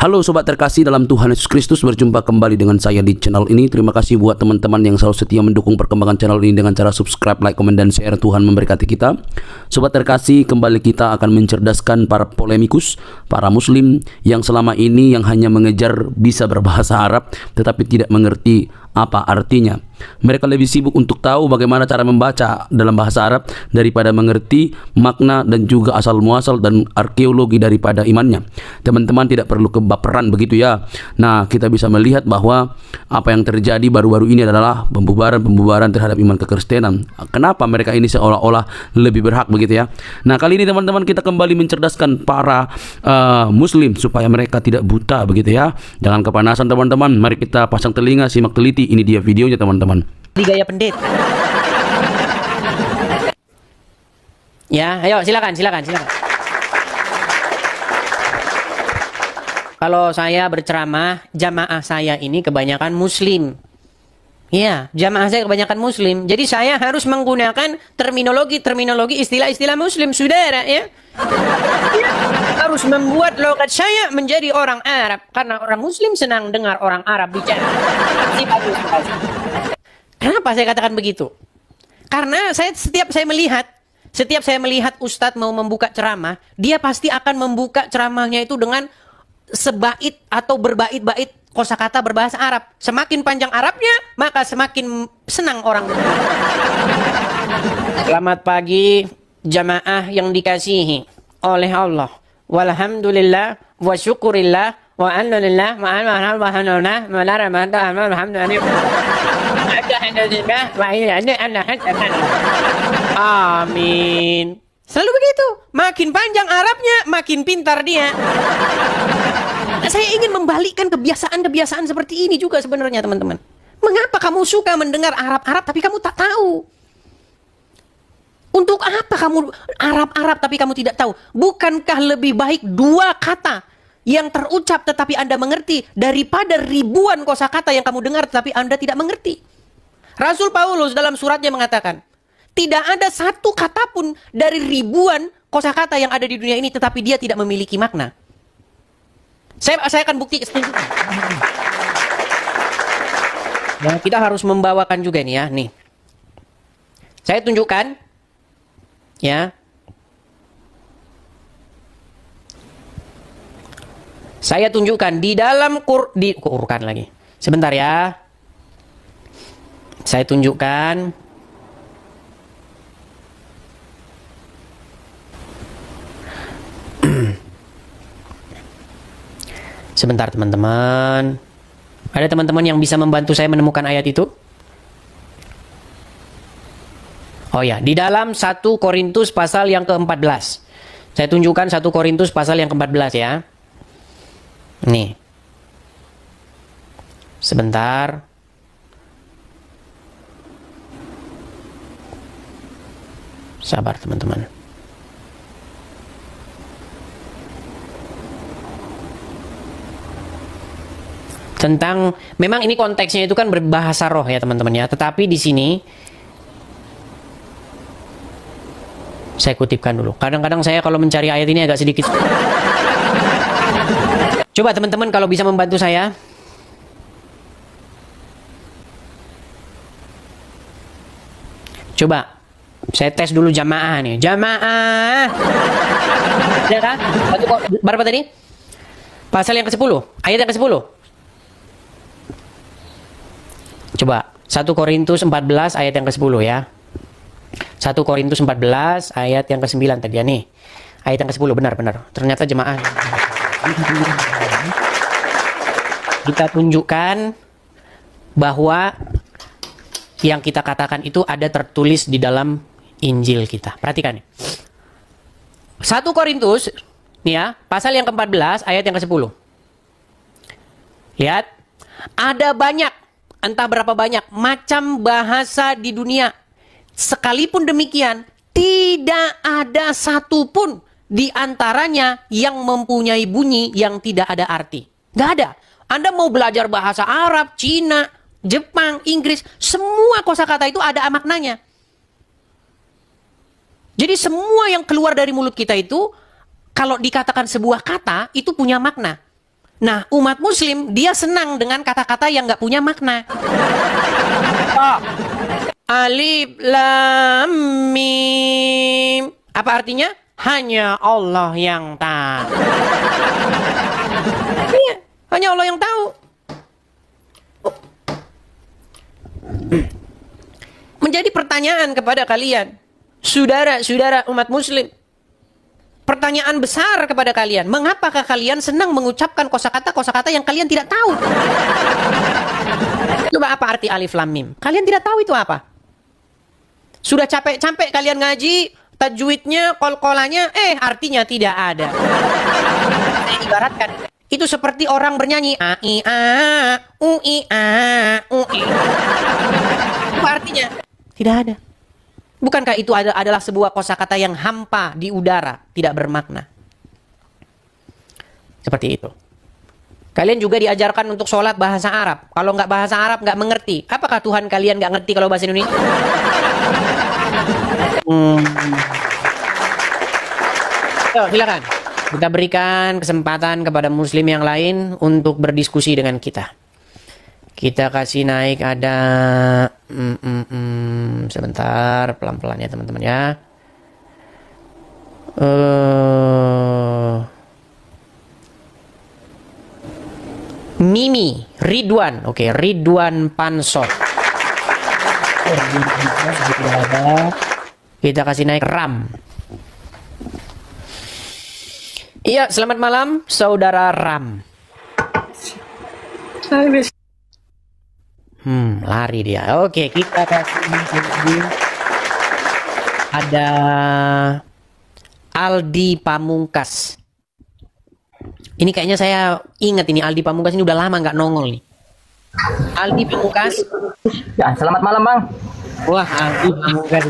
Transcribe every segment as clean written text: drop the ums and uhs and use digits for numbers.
Halo sobat terkasih dalam Tuhan Yesus Kristus, berjumpa kembali dengan saya di channel ini. Terima kasih buat teman-teman yang selalu setia mendukung perkembangan channel ini dengan cara subscribe, like, komen, dan share. Tuhan memberkati kita. Sobat terkasih, kembali kita akan mencerdaskan para polemikus, para muslim yang selama ini yang hanya mengejar bisa berbahasa Arab tetapi tidak mengerti apa artinya. Mereka lebih sibuk untuk tahu bagaimana cara membaca dalam bahasa Arab daripada mengerti makna dan juga asal muasal dan arkeologi daripada imannya. Teman-teman tidak perlu kebaperan begitu ya. Nah, kita bisa melihat bahwa apa yang terjadi baru-baru ini adalah pembubaran terhadap iman kekristenan. Kenapa mereka ini seolah-olah lebih berhak begitu ya. Nah, kali ini teman-teman kita kembali mencerdaskan para muslim supaya mereka tidak buta begitu ya. Jangan kepanasan teman-teman. Mari kita pasang telinga, simak teliti. Ini dia videonya teman-teman. Di gaya pendeta. Ya, ayo silakan. Kalau saya berceramah, jamaah saya ini kebanyakan muslim. Ya, jamaah saya kebanyakan muslim. Jadi saya harus menggunakan terminologi istilah-istilah muslim, saudara ya. Harus membuat logat saya menjadi orang Arab karena orang muslim senang dengar orang Arab bicara. Kenapa saya katakan begitu? Karena setiap saya melihat ustadz mau membuka ceramah, dia pasti akan membuka ceramahnya itu dengan sebait atau berbait-bait kosakata berbahasa Arab. Semakin panjang Arabnya, maka semakin senang orang. Selamat pagi jamaah yang dikasihi oleh Allah. Walhamdulillah wa syukurillah wa annalillah wa alhamdulillah wa alhamdulillah. Amin. Selalu begitu. Makin panjang Arabnya, makin pintar dia. Saya ingin membalikkan kebiasaan seperti ini juga sebenarnya teman-teman. Mengapa kamu suka mendengar Arab-Arab tapi kamu tak tahu? Untuk apa kamu Arab-Arab tapi kamu tidak tahu? Bukankah lebih baik dua kata yang terucap tetapi Anda mengerti daripada ribuan kosakata yang kamu dengar tetapi Anda tidak mengerti? Rasul Paulus dalam suratnya mengatakan, tidak ada satu kata pun dari ribuan kosakata yang ada di dunia ini tetapi dia tidak memiliki makna. Saya akan bukti. Nah, kita harus membawakan juga nih ya, nih. Saya tunjukkan ya. Saya tunjukkan di dalam Quran lagi. Sebentar ya. Saya tunjukkan. Sebentar teman-teman. Ada teman-teman yang bisa membantu saya menemukan ayat itu? Oh ya, di dalam 1 Korintus pasal yang ke-14. Saya tunjukkan 1 Korintus pasal yang ke-14 ya. Nih. Sebentar. Sabar teman-teman. Tentang, memang ini konteksnya itu kan berbahasa roh ya teman-teman ya. Tetapi di sini saya kutipkan dulu. Kadang-kadang saya kalau mencari ayat ini agak sedikit. Coba teman-teman kalau bisa membantu saya. Coba saya tes dulu jamaah nih. Jamaah. Ya kan? Berapa tadi? Pasal yang ke-10. Ayat yang ke-10. Coba 1 Korintus 14 ayat yang ke-10 ya. 1 Korintus 14 ayat yang ke-9 tadi ya nih. Ayat yang ke-10 benar. Ternyata jemaah. Kita tunjukkan bahwa yang kita katakan itu ada tertulis di dalam Injil kita. Perhatikan nih. 1 Korintus nih ya, pasal yang ke-14 ayat yang ke-10. Lihat, ada banyak, entah berapa banyak macam bahasa di dunia. Sekalipun demikian, tidak ada satupun di antaranya yang mempunyai bunyi yang tidak ada arti. Gak ada. Anda mau belajar bahasa Arab, Cina, Jepang, Inggris, semua kosakata itu ada maknanya. Jadi semua yang keluar dari mulut kita itu, kalau dikatakan sebuah kata, itu punya makna. Nah, umat muslim dia senang dengan kata-kata yang nggak punya makna. Alif Lam Mim. Apa artinya? Hanya Allah yang tahu. Iya, hanya Allah yang tahu. Menjadi pertanyaan kepada kalian, saudara-saudara umat muslim. Pertanyaan besar kepada kalian, mengapakah kalian senang mengucapkan kosakata yang kalian tidak tahu? Coba apa arti alif lam mim? Kalian tidak tahu itu apa? Sudah capek-capek kalian ngaji, tajwidnya, kol-kolannya, artinya tidak ada. Saya ibaratkan, itu seperti orang bernyanyi a i a u i a u i. Apa artinya? Tidak ada. Bukankah itu adalah sebuah kosakata yang hampa di udara, tidak bermakna? Seperti itu. Kalian juga diajarkan untuk sholat bahasa Arab. Kalau nggak bahasa Arab, nggak mengerti. Apakah Tuhan kalian nggak ngerti kalau bahasa Indonesia? Yuk, silakan. Kita berikan kesempatan kepada muslim yang lain untuk berdiskusi dengan kita. Kita kasih naik ada sebentar, pelan-pelan ya teman-teman ya. Mimi, Ridwan. Oke, Ridwan Pansor. Kita kasih naik Ram. Iya, selamat malam saudara Ram. Lari dia. Oke, kita kasih lagi. Ada Aldi Pamungkas. Ini kayaknya saya ingat ini Aldi Pamungkas ini udah lama nggak nongol nih. Aldi Pamungkas. Ya, selamat malam Bang. Wah, Aldi Pamungkas.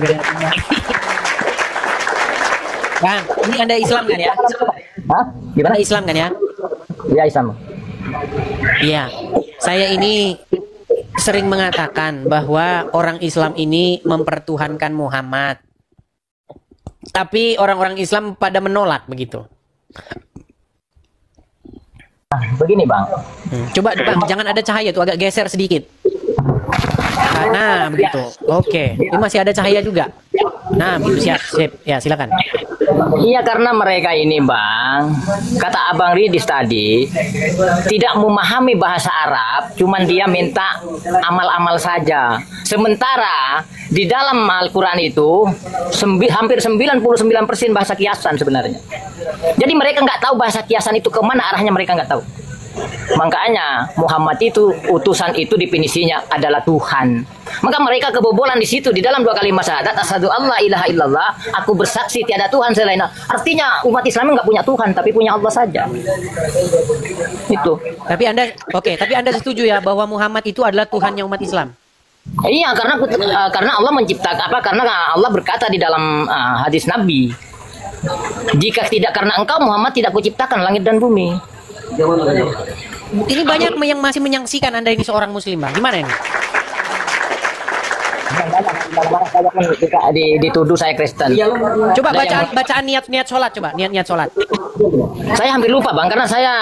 Bang, ini Anda Islam kan ya? Hah? Gimana? Anda Islam kan ya? Iya, Islam. Iya. Saya ini sering mengatakan bahwa orang Islam ini mempertuhankan Muhammad. Tapi orang-orang Islam pada menolak begitu. Begini Bang. Coba Bang, jangan ada cahaya tuh, agak geser sedikit. Nah, begitu. Oke, ini masih ada cahaya juga. Nah, begitu, siap. Ya, silakan. Iya, karena mereka ini Bang, kata Abang Ridis tadi, tidak memahami bahasa Arab, cuman dia minta amal-amal saja. Sementara di dalam Al-Quran itu hampir 99% bahasa kiasan sebenarnya. Jadi mereka nggak tahu bahasa kiasan itu kemana arahnya, mereka nggak tahu. Makanya Muhammad itu, utusan itu definisinya adalah Tuhan. Maka mereka kebobolan di situ di dalam dua kalimat syahadat, asyhadu alla ilaha illallah, aku bersaksi tiada Tuhan selain Allah. Artinya umat Islam nggak punya Tuhan, tapi punya Allah saja. Itu. Tapi Anda setuju ya bahwa Muhammad itu adalah Tuhannya umat Islam? Iya, karena Allah menciptakan karena Allah berkata di dalam hadis Nabi, jika tidak karena engkau Muhammad tidak kuciptakan langit dan bumi. Ini banyak yang masih menyaksikan Anda ini seorang muslim, Bang. Gimana ini? Dituduh saya Kristen. Coba bacaan niat sholat, coba niat sholat. Saya hampir lupa Bang, karena saya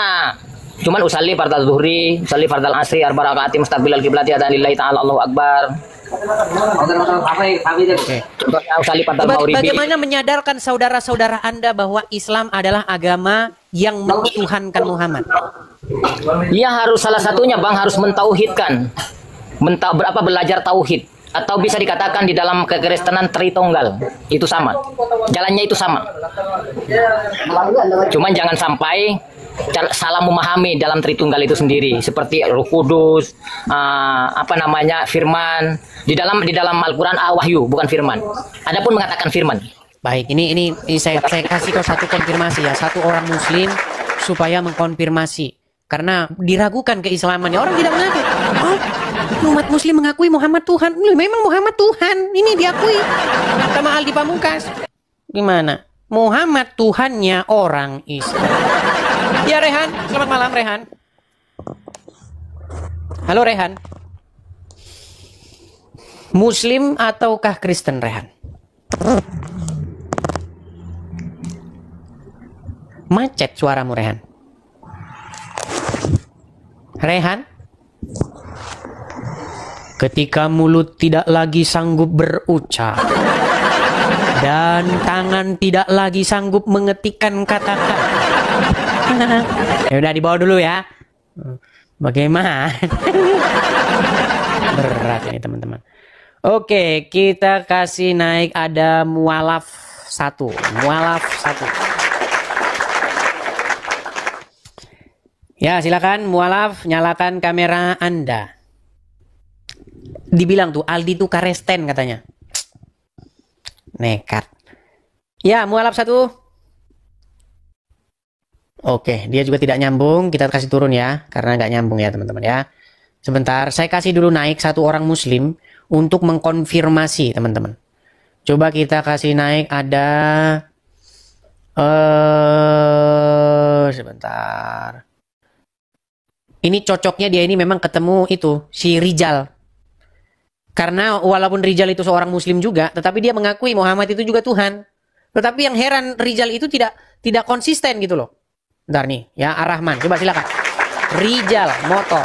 cuman usalli fardal zuhri, usalli fardal asri, arba rakaati mustaqbilal qiblati adzan lillahi ta'ala Allahu akbar. Bagaimana menyadarkan saudara-saudara Anda bahwa Islam adalah agama yang mentuhankan Muhammad? Ya, harus salah satunya Bang, harus mentauhidkan. Belajar tauhid. Atau bisa dikatakan di dalam kekristenan Tritunggal. Itu sama. Jalannya itu sama. Cuman jangan sampai salah memahami dalam Tritunggal itu sendiri, seperti Roh Kudus, firman. Di dalam Al-Qur'an wahyu, bukan firman. Adapun mengatakan firman. Baik, ini saya kasih kau satu konfirmasi ya, satu orang muslim supaya mengkonfirmasi. Karena diragukan keislamannya, orang tidak mengaku. Umat muslim mengakui Muhammad Tuhan. Memang Muhammad Tuhan, ini diakui sama Aldi Pamungkas. Gimana? Muhammad Tuhannya orang Islam. Ya Rehan, selamat malam Rehan. Halo Rehan. Muslim ataukah Kristen Rehan? Macet suaramu Rehan. Rehan, ketika mulut tidak lagi sanggup berucap dan tangan tidak lagi sanggup mengetikkan kata-kata. Ya udah dibawa dulu ya. Bagaimana? Berat ini teman-teman. Oke, kita kasih naik ada mualaf 1. Mualaf 1. Ya, silakan mualaf, nyalakan kamera Anda. Dibilang tuh Aldi tuh karesten katanya. Nekat. Ya, mualaf 1. Oke, dia juga tidak nyambung. Kita kasih turun ya, karena nggak nyambung ya teman-teman ya. Sebentar, saya kasih dulu naik satu orang muslim untuk mengkonfirmasi teman-teman. Coba kita kasih naik ada sebentar. Ini cocoknya dia ini memang ketemu itu si Rijal. Karena walaupun Rijal itu seorang muslim juga, tetapi dia mengakui Muhammad itu juga Tuhan. Tetapi yang heran Rijal itu tidak konsisten gitu loh. Bentar nih, ya Ar-Rahman, coba silakan. Rijal motor.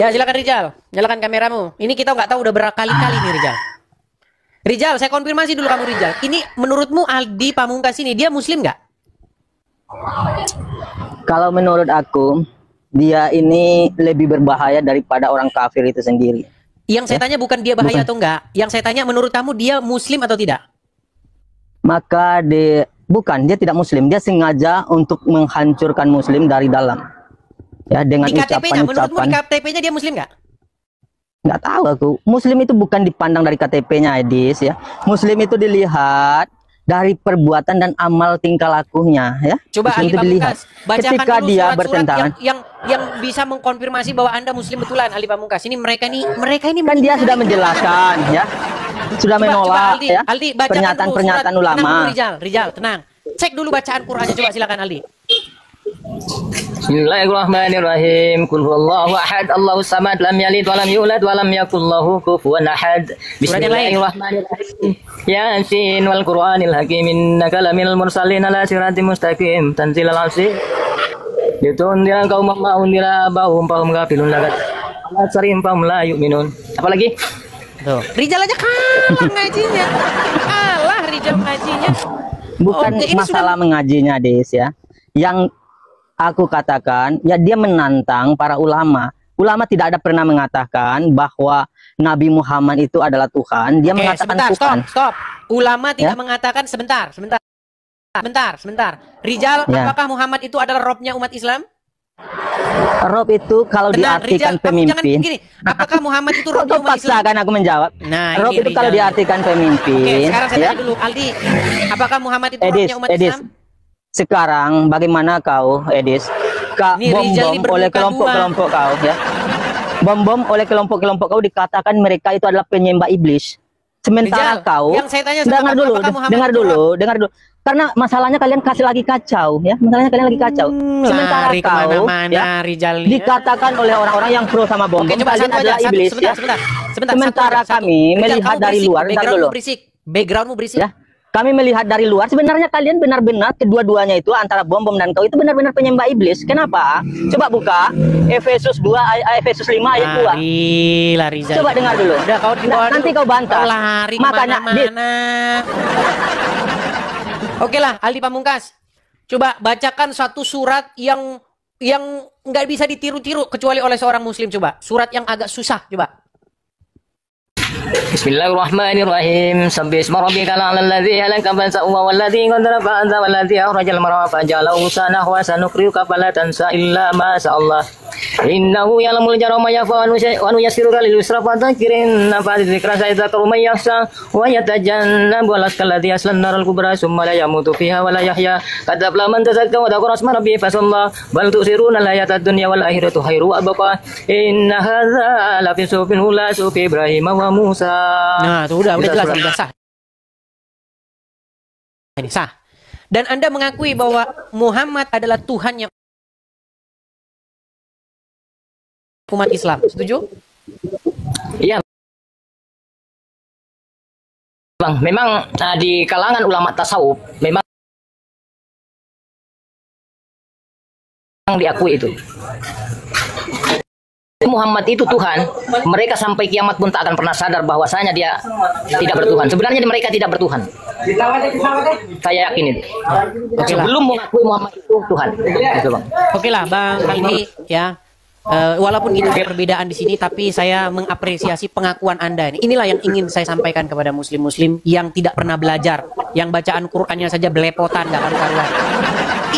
Ya silakan Rijal, nyalakan kameramu. Ini kita nggak tahu udah berkali-kali nih Rijal. Rijal, saya konfirmasi dulu kamu Rijal. Ini menurutmu Aldi Pamungkas ini dia muslim nggak? Kalau menurut aku, dia ini lebih berbahaya daripada orang kafir itu sendiri. Yang saya tanya bukan dia bahaya atau enggak. Yang saya tanya menurut kamu dia muslim atau tidak? Maka dia tidak muslim. Dia sengaja untuk menghancurkan muslim dari dalam. Ya, dengan di KTP-nya, menurutmu di KTP-nya dia muslim nggak? Nggak tahu aku. Muslim itu bukan dipandang dari KTP-nya, Edis ya. Muslim itu dilihat dari perbuatan dan amal tingkah lakunya, ya. Coba Muslim Ali Pamungkas, bacakan ketika dulu dia surat-surat bertentangan. yang bisa mengkonfirmasi bahwa Anda muslim betulan, Ali Pamungkas. Ini mereka ini Kan dia sudah menjelaskan, ya. Sudah menolak Aldi, ya. Aldi, bacakan Pernyataan-pernyataan dulu surat. ulama. Tenang dulu, Rijal, tenang. Cek dulu bacaan Qur'annya, coba silakan Aldi. Bismillahirrahmanirrahim. Qul huwallahu ahad, Allahus samad, lam yalid wa lam yulad wa lam yakul lahu kufuwan ahad. Bismillahirrahmanirrahim. Yasin wal Qur'anil hakim, innaka lamil mursalin ala siratim mustaqim. Tanzilal azim. Ditundira qaumam ma undira bahum fahum ghafilun lagat. Sarim fahum la yu'minun. Apalagi? Tuh. Rijal aja kalah ngajinya. Kalah Rijal ngajinya. Bukan masalah mengajinya, Des ya. Yang aku katakan, ya dia menantang para ulama. Ulama tidak ada pernah mengatakan bahwa Nabi Muhammad itu adalah Tuhan. Dia mengatakan Tuhan. Stop. Ulama tidak mengatakan sebentar. Rijal, apakah Muhammad itu adalah robnya umat Islam? Rob itu kalau diartikan Rijal, pemimpin. gini, apakah Muhammad itu robnya umat Islam? Paksakan aku menjawab. Nah, Rob itu Rijal. kalau diartikan pemimpin. Oke, sekarang saya ya. tanya dulu, Aldi, apakah Muhammad itu robnya umat Islam? Sekarang bagaimana kau, Edis? Bom-bom oleh kelompok-kelompok kau, ya. Bom-bom oleh kelompok-kelompok kau dikatakan mereka itu adalah penyembah iblis. Sementara Rijal, kau, yang saya tanya dengar dulu. Karena masalahnya kalian kasih lagi kacau, ya. Masalahnya kalian lagi kacau. Sementara kau, ya, Rijal, dikatakan oleh orang-orang yang pro sama bom-bom, kalian adalah iblis, ya. Sementara kami melihat dari luar, backgroundmu berisik. Ya. Kami melihat dari luar, sebenarnya kalian benar-benar kedua-duanya itu antara bom-bom dan kau itu benar-benar penyembah iblis. Kenapa? Coba buka Efesus 5 ayat 2. Lari. Coba dengar dulu. Udah, nanti kau bantah. Lari makanya mana? Oke lah, Aldi Pamungkas. Coba bacakan satu surat yang nggak bisa ditiru-tiru kecuali oleh seorang muslim. Coba surat yang agak susah. Coba. Bismillahirrahmanirrahim. Sabbisma rabbikal a'lal ladzi halaka fasawwa wal ladzi qaddara fahada wal ladzi akhrajal mar'a fajalahu sanah wa sanuqriuka fala tansa illa ma sa'allah. Innahu ya'lamul jahra ma yakhfa wa nuyassiruka lil yusra fadhkirin nafa'ati dzikra sayadhakkaru may yakhsha wa yatajannabu al-ashqa alladzi yaslan naral kubra summa la yamutu fiha wa la yahya. Qad aflaha man tazakka wa dzakara isma rabbih fasalla bal tu'siruna al-hayata ad-dunya wal akhiratu khairu wa abqa. Inna hadza la fi suhufil ula suhufi Ibrahim wa Musa. Nah, itu udah jelas, udah sah. Ini sah. Dan Anda mengakui bahwa Muhammad adalah Tuhan yang umat Islam. Setuju? Iya. Bang, memang di kalangan ulama tasawuf memang yang diakui itu. Muhammad itu Tuhan, mereka sampai kiamat pun tak akan pernah sadar bahwasanya dia tidak bertuhan. Sebenarnya mereka tidak bertuhan. Saya yakin itu. Sebelum mengakui Muhammad itu Tuhan. Gitu, Bang. Oke lah Bang Aldi ya. Walaupun kita ada perbedaan di sini, tapi saya mengapresiasi pengakuan Anda ini. Inilah yang ingin saya sampaikan kepada muslim-muslim yang tidak pernah belajar, yang bacaan Qur'annya saja belepotan, nggak karu-karuan.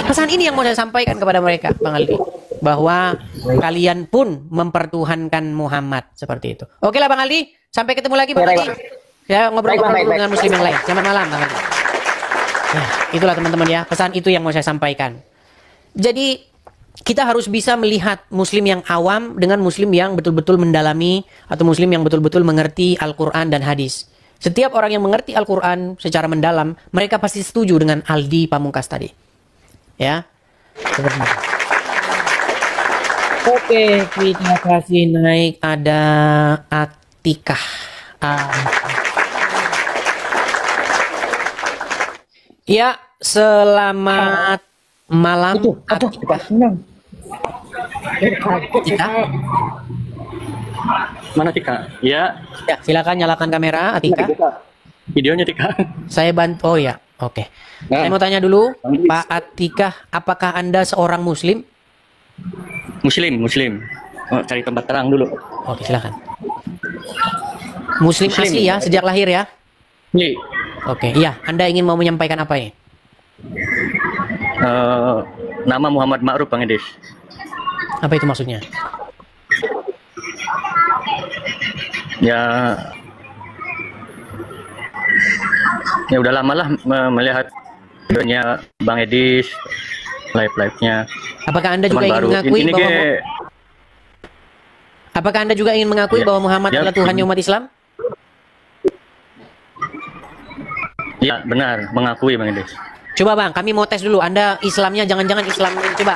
Pesan ini yang mau saya sampaikan kepada mereka, Bang Aldi, bahwa kalian pun mempertuhankan Muhammad seperti itu. Oke lah Bang Aldi, sampai ketemu lagi Bang Aldi. Ya ngobrol-ngobrol dengan muslim yang lain. Selamat malam Bang Aldi. Ya, itulah teman-teman ya, pesan itu yang mau saya sampaikan. Jadi kita harus bisa melihat muslim yang awam dengan muslim yang betul-betul mendalami atau muslim yang betul-betul mengerti Al-Quran dan hadis. Setiap orang yang mengerti Al-Quran secara mendalam, mereka pasti setuju dengan Aldi Pamungkas tadi. Ya. Oke, kita kasih naik ada Atikah. Ya, selamat malam Atikah. Atikah. Mana Tika? Ya. Ya, silakan nyalakan kamera Atikah. Videonya Tika. Saya bantu. Oh ya, oke. Saya mau tanya dulu, Pak Atikah, apakah Anda seorang muslim? Muslim. Oh, cari tempat terang dulu. Oke, silakan. Muslim asli ya, sejak lahir ya? Iya. Oke, iya. Anda ingin mau menyampaikan apa ini? Nama Muhammad Ma'ruf Bang Edis. Apa itu maksudnya? Ya udah lama lah melihat videonya Bang Edis, live-nya. Apakah Anda juga ingin mengakui bahwa Apakah Anda juga ingin mengakui bahwa Muhammad adalah Tuhannya umat Islam? Ya, benar, mengakui Bang Edis. Coba Bang, kami mau tes dulu. Anda Islamnya jangan-jangan Islam ini. Coba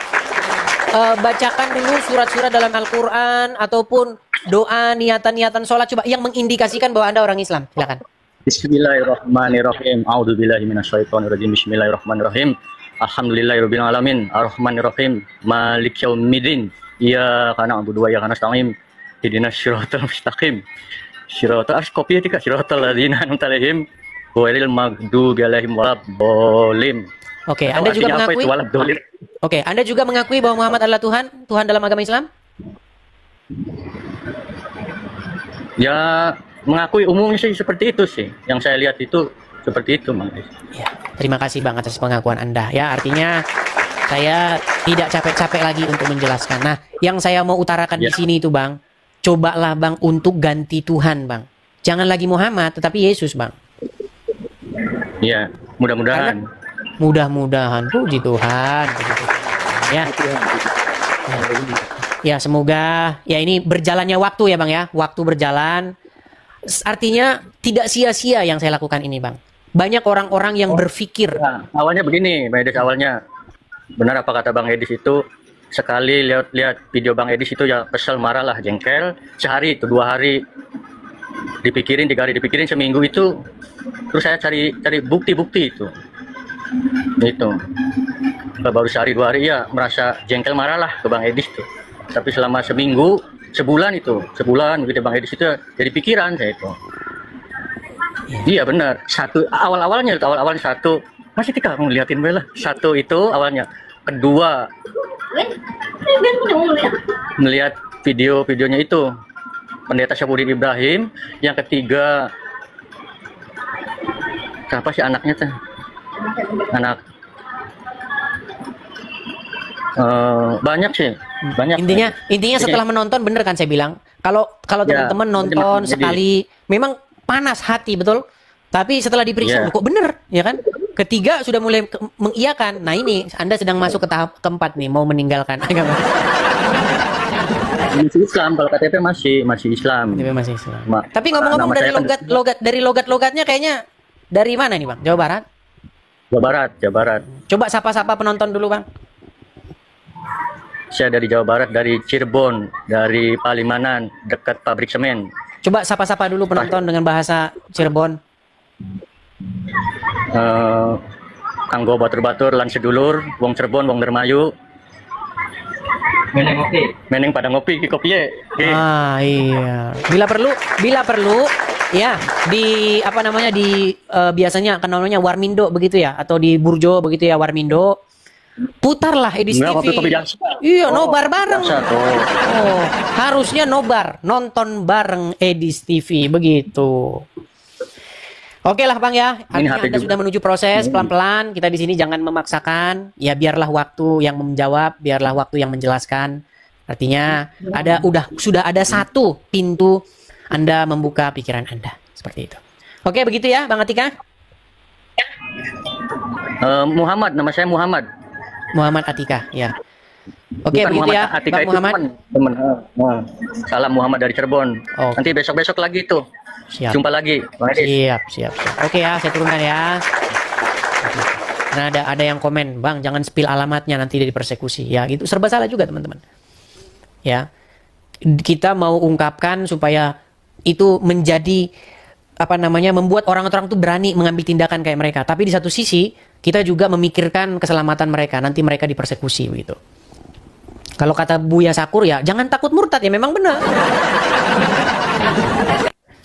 bacakan dulu surat-surat dalam Al-Quran ataupun doa, niatan-niatan sholat. Coba yang mengindikasikan bahwa Anda orang Islam. Silakan. Bismillahirrahmanirrahim. A'udzubillahi minasyaitonirrajim. Bismillahirrahmanirrahim. Alhamdulillahirabbil alamin. Arrahmanirrahim. Maliki yaumiddin. Iyyaka na'budu wa iyyaka nasta'in. Ihdinas siratal mustaqim. Siratal kopi ya Tika. Siratal ladzina an'amta 'alaihim ghairil maghdubi 'alaihim waladdallin. Oke, Anda juga mengakui. Oke, Anda juga mengakui bahwa Muhammad adalah Tuhan dalam agama Islam? Ya, mengakui umumnya sih seperti itu sih. Yang saya lihat itu seperti itu, Bang. Ya, terima kasih Bang atas pengakuan Anda. Ya, artinya saya tidak capek-capek lagi untuk menjelaskan. Nah, yang saya mau utarakan di sini itu, Bang, cobalah Bang untuk ganti Tuhan, Bang. Jangan lagi Muhammad, tetapi Yesus, Bang. Iya, mudah-mudahan. Mudah-mudahan, puji Tuhan. Ya. Ya, semoga ya ini berjalannya waktu ya Bang ya. Waktu berjalan. Artinya tidak sia-sia yang saya lakukan ini, Bang. Banyak orang-orang yang berpikir. Nah, awalnya begini, Bang Edis, awalnya. Benar apa kata Bang Edis itu, sekali lihat video Bang Edis itu ya kesel, marah lah, jengkel. Sehari itu, 2 hari dipikirin, 3 hari dipikirin, seminggu itu. Terus saya cari bukti-bukti itu. Itu. Baru sehari 2 hari ya merasa jengkel, marah lah ke Bang Edis tuh. Tapi selama seminggu, sebulan gitu Bang Edis itu jadi pikiran saya itu. Iya benar. Awal-awalnya satu, masih Tika kamu liatin lah. Satu itu awalnya. Kedua, melihat videonya itu Pendeta Syafruddin Ibrahim. Yang ketiga, siapa sih anaknya tuh? Anak banyak sih. Banyak. Intinya setelah menonton, bener kan saya bilang, kalau teman-teman nonton sekali memang panas hati, betul, tapi setelah diperiksa kok bener ya kan, ketiga sudah mulai mengiyakan. Nah ini Anda sedang masuk ke tahap keempat nih, mau meninggalkan agama. Masih Islam, kalau KTP masih Islam. KTP masih Islam. Tapi ngomong-ngomong dari logat-logatnya kayaknya dari mana nih Bang? Jawa Barat. Coba sapa-sapa penonton dulu Bang. Saya dari Jawa Barat, dari Cirebon, dari Palimanan, dekat pabrik semen. Coba sapa-sapa dulu penonton dengan bahasa Cirebon. Kanggo batur-batur lan sedulur, wong Cirebon, wong Dermayu. Meneng pada ngopi kopi ya. Ah iya. Bila perlu ya di apa namanya di biasanya kan namanya Warmindo begitu ya atau di Burjo begitu ya Warmindo. Putarlah Edis Enggak, TV. kopi-kopi biasa. Iya, nobar bareng. Biasa tuh. Oh, harusnya nobar, nonton bareng Edis TV begitu. Oke lah Bang ya, Ini artinya HP Anda juga. sudah menuju proses pelan-pelan. Kita di sini jangan memaksakan. Ya biarlah waktu yang menjawab, biarlah waktu yang menjelaskan. Artinya sudah ada satu pintu Anda membuka pikiran Anda seperti itu. Oke begitu ya Bang Atika. Muhammad, nama saya Muhammad. Muhammad Atika ya. Oke Bukan begitu Muhammad ya Atika Bang itu Muhammad. teman. Salam Muhammad dari Cirebon. Oh. Nanti besok-besok lagi tuh. Siap. Jumpa lagi. Bang Edi. Siap. Oke ya, saya turunkan ya. Nah, ada yang komen, Bang, jangan spill alamatnya nanti dari persekusi. Ya, gitu. Serba salah juga, teman-teman. Ya. Kita mau ungkapkan supaya itu menjadi apa namanya membuat orang-orang tuh berani mengambil tindakan kayak mereka. Tapi di satu sisi, kita juga memikirkan keselamatan mereka. Nanti mereka dipersekusi begitu. Kalau kata Buya Sakur ya, jangan takut murtad ya, memang benar.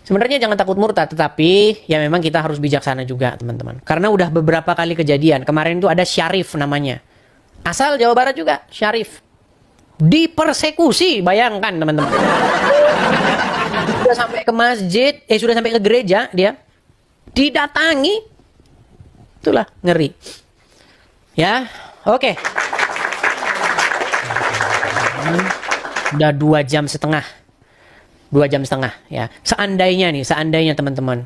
Sebenarnya jangan takut murtad, tetapi ya memang kita harus bijaksana juga teman-teman. Karena udah beberapa kali kejadian. Kemarin itu ada Syarif namanya. Asal Jawa Barat juga, Syarif. Dipersekusi, bayangkan teman-teman. Sudah sampai ke masjid, sudah sampai ke gereja dia. Didatangi. Itulah, ngeri. Ya, oke. Udah 2 jam setengah. 2 jam setengah ya. Seandainya teman-teman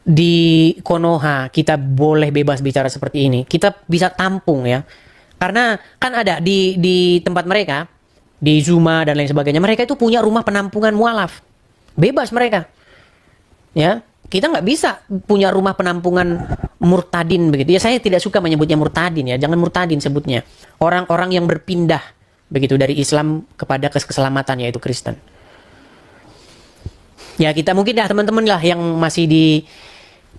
di Konoha kita boleh bebas bicara seperti ini, kita bisa tampung ya. Karena kan ada di tempat mereka, di Zuma dan lain sebagainya, mereka itu punya rumah penampungan mualaf. Bebas mereka. Ya, kita nggak bisa punya rumah penampungan murtadin begitu. Ya saya tidak suka menyebutnya murtadin ya, jangan murtadin sebutnya. Orang-orang yang berpindah begitu dari Islam kepada keselamatan yaitu Kristen. Ya kita mungkin dah teman-teman lah yang masih di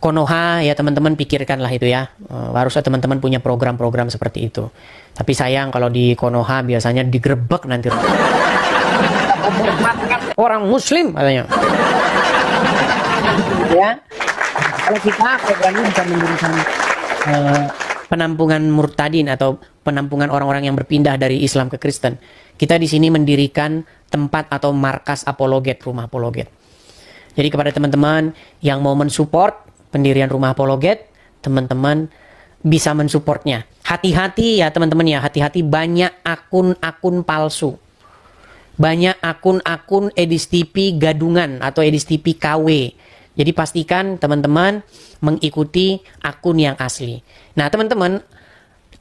Konoha ya teman-teman pikirkanlah itu ya. Harusnya teman-teman punya program-program seperti itu. Tapi sayang kalau di Konoha biasanya digerebek nanti. Orang Muslim katanya. Ya. Kalau kita programnya bisa memberikan penampungan murtadin atau penampungan orang-orang yang berpindah dari Islam ke Kristen. Kita di sini mendirikan tempat atau markas apologet, rumah apologet. Jadi kepada teman-teman yang mau mensupport pendirian rumah apologet, teman-teman bisa mensupportnya. Hati-hati ya teman-teman ya, hati-hati banyak akun-akun palsu. Banyak akun-akun Edis TV gadungan atau Edis TV KW. Jadi pastikan teman-teman mengikuti akun yang asli. Nah teman-teman,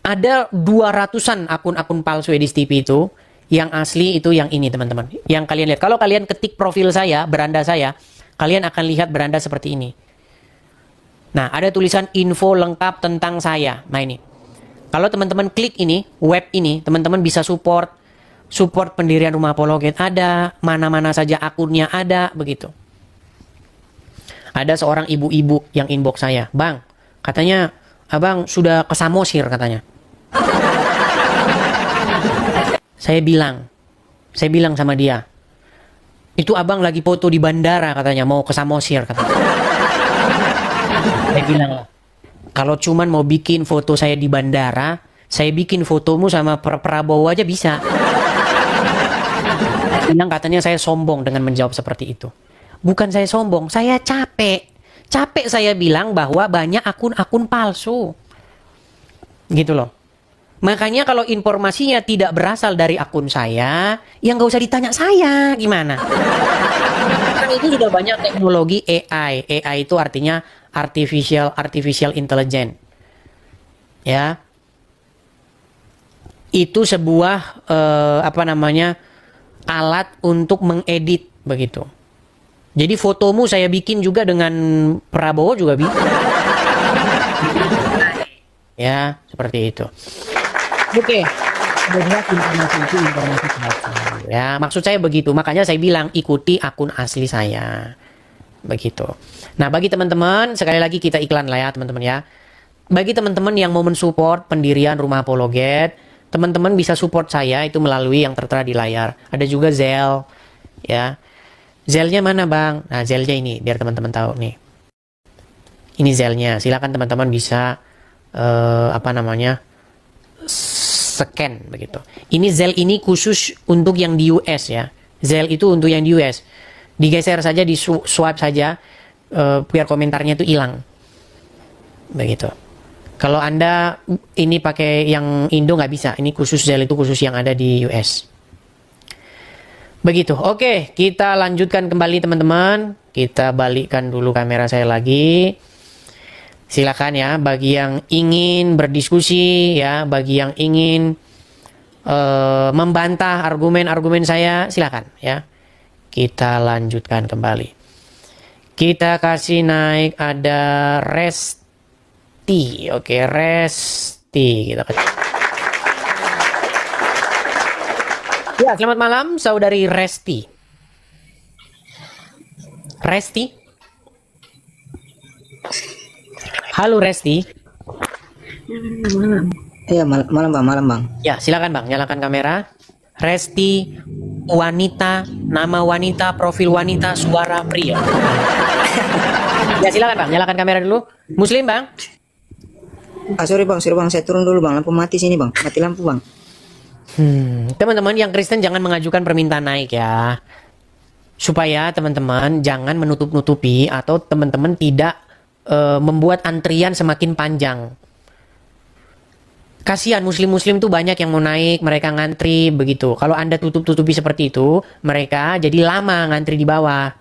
ada 200-an akun-akun palsu Edis TV itu. Yang asli itu yang ini teman-teman. Yang kalian lihat. Kalau kalian ketik profil saya, beranda saya, kalian akan lihat beranda seperti ini. Nah, ada tulisan info lengkap tentang saya. Nah, ini. Kalau teman-teman klik ini, web ini, teman-teman bisa support pendirian rumah apologet. Ada, mana-mana saja akunnya ada, begitu. Ada seorang ibu-ibu yang inbox saya. Bang, katanya, abang sudah ke Samosir katanya. Saya bilang sama dia, itu abang lagi foto di bandara katanya, mau ke Samosir katanya. Saya bilang lah, kalau cuman mau bikin foto saya di bandara, saya bikin fotomu sama Prabowo aja bisa. Bilang katanya saya sombong dengan menjawab seperti itu. Bukan saya sombong, saya capek. Capek saya bilang bahwa banyak akun-akun palsu. Gitu loh. Makanya kalau informasinya tidak berasal dari akun saya, ya nggak usah ditanya saya gimana. Kan itu sudah banyak teknologi AI. AI itu artinya artificial intelligence. Ya. Itu sebuah alat untuk mengedit begitu. Jadi fotomu saya bikin juga dengan Prabowo juga bisa. Ya, seperti itu. Oke, informasi itu informasi palsu. Ya, maksud saya begitu. Makanya saya bilang ikuti akun asli saya. Begitu. Nah, bagi teman-teman, sekali lagi kita iklan lah ya, teman-teman ya. Bagi teman-teman yang mau mensupport pendirian rumah apologet, teman-teman bisa support saya itu melalui yang tertera di layar. Ada juga Zelle, ya. Zelle-nya mana bang? Nah, Zelle-nya ini, biar teman-teman tahu nih. Ini Zelle-nya. Silakan teman-teman bisa scan begitu. Ini Zelle ini khusus untuk yang di US ya. Zelle itu untuk yang di US. Digeser saja, di swipe saja, biar komentarnya itu hilang. Begitu. Kalau Anda ini pakai yang Indo nggak bisa. Ini khusus Zelle itu khusus yang ada di US. Begitu. Oke, kita lanjutkan kembali teman-teman. Kita balikkan dulu kamera saya lagi. Silakan ya, bagi yang ingin berdiskusi ya, bagi yang ingin membantah argumen-argumen saya, silakan ya. Kita lanjutkan kembali. Kita kasih naik ada Resti. Oke, Resti. Kita kasih. Ya, selamat malam saudari Resti. Resti? Halo Resti. Iya, malam bang. Ya, silakan bang, nyalakan kamera. Resti, wanita, nama wanita, profil wanita, suara pria. Ya silakan bang, nyalakan kamera dulu. Muslim bang? Sorry bang, saya turun dulu bang, lampu mati sini bang, mati lampu bang. Teman-teman yang Kristen jangan mengajukan permintaan naik ya. Supaya teman-teman jangan menutup-nutupi atau teman-teman tidak membuat antrian semakin panjang. Kasihan muslim-muslim tuh banyak yang mau naik, mereka ngantri begitu. Kalau Anda tutup-tutupi seperti itu, mereka jadi lama ngantri di bawah.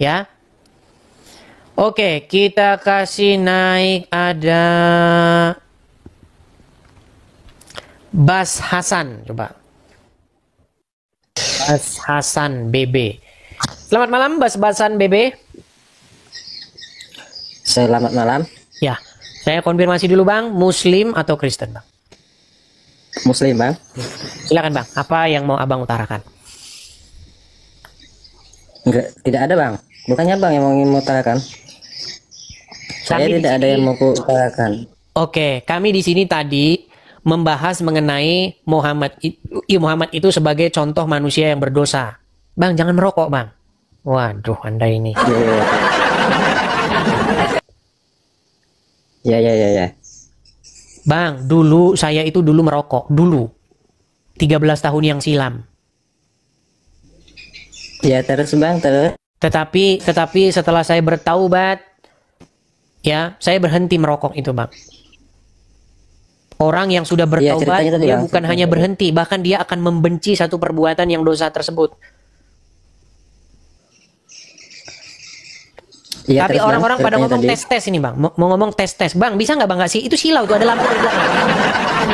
Ya. Oke, kita kasih naik ada Bas Hasan, coba. Bas Hasan BB. Selamat malam Bas Hasan BB. Selamat malam. Ya, saya konfirmasi dulu bang, Muslim atau Kristen bang? Muslim bang. Silakan bang, apa yang mau abang utarakan? Enggak, tidak ada bang. Bukannya bang yang mau mengutarakan. Saya Kami tidak di ada sini- yang mau utarakan. Oke, kami di sini tadi membahas mengenai Muhammad itu sebagai contoh manusia yang berdosa. Bang, jangan merokok bang. Waduh, Anda ini. Ya. Bang, dulu saya itu dulu merokok. Dulu. 13 tahun yang silam. Ya terus bang, terus. Tetapi setelah saya bertaubat, ya, saya berhenti merokok itu bang. Orang yang sudah Iya, bertaubat, ceritanya tadi, dia Bang. bukan hanya berhenti, bahkan dia akan membenci satu perbuatan yang dosa tersebut. Ya, Tapi terus, Bang, orang-orang pada ceritanya ngomong tadi. tes-tes ini bang, mau ngomong tes-tes. Bang, bisa nggak bang nggak sih? Itu silau tuh, ada lampu di belakang.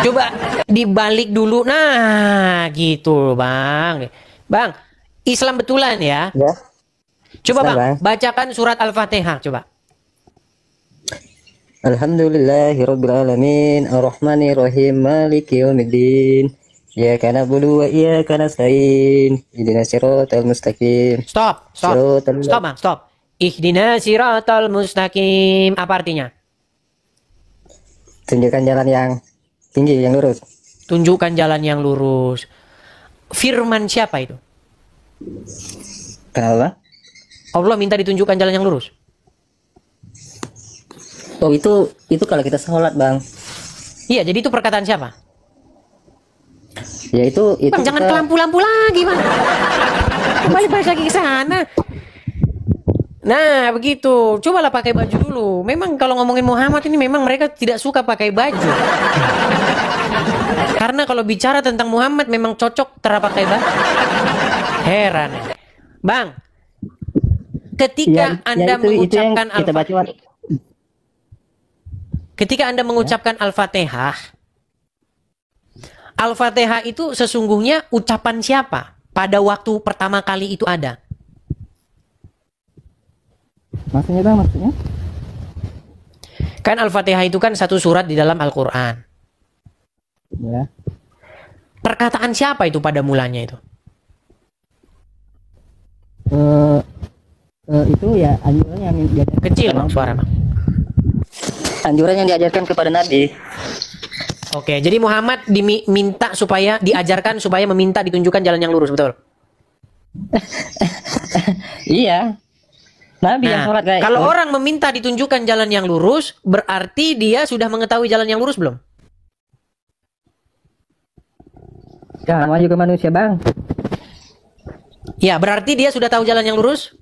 Coba dibalik dulu. Nah, gitu bang. Bang, Islam betulan ya. Ya. Coba Islam, bang, Bang. bacakan surat Al-Fatihah, coba. Alhamdulillahirrabbilalamin Ar-Rahmanirrahim Maliki yaumiddin Iyyaka na'budu wa iyyaka nasta'in Ihdinas siratal mustaqim Stop. Siratal- Stop bang, stop. Ihdina siratal mustaqim. Apa artinya? Tunjukkan jalan yang tinggi, yang lurus. Tunjukkan jalan yang lurus. Firman siapa itu? Kenapa? Allah minta ditunjukkan jalan yang lurus. Oh itu kalau kita sholat bang. Iya, jadi itu perkataan siapa? Ya itu Bang, jangan kita- ke lampu-lampu lagi, Bang. Balik lagi ke sana. Nah, begitu. Cobalah pakai baju dulu. Memang kalau ngomongin Muhammad ini memang mereka tidak suka pakai baju. Karena kalau bicara tentang Muhammad memang cocok pakai baju. Heran. Bang, ketika Anda itu yang mengucapkan kita baca. ketika Anda mengucapkan Al-Fatihah, Al-Fatihah itu sesungguhnya ucapan siapa? Pada waktu pertama kali itu ada. Maksudnya bang, maksudnya? Kan Al-Fatihah itu kan satu surat di dalam Al-Quran. Ya. Perkataan siapa itu pada mulanya itu? Itu ya anjuran yang diajarkan Kecil bang suara bang. Anjuran yang diajarkan kepada Nabi. Oke, jadi Muhammad diminta supaya diajarkan supaya meminta ditunjukkan jalan yang lurus, betul? Iya. Nabi yang Nah, sholat kayak kalau itu. orang meminta ditunjukkan jalan yang lurus, berarti dia sudah mengetahui jalan yang lurus belum? Ya, namanya juga manusia, Bang. Ya, berarti dia sudah tahu jalan yang lurus?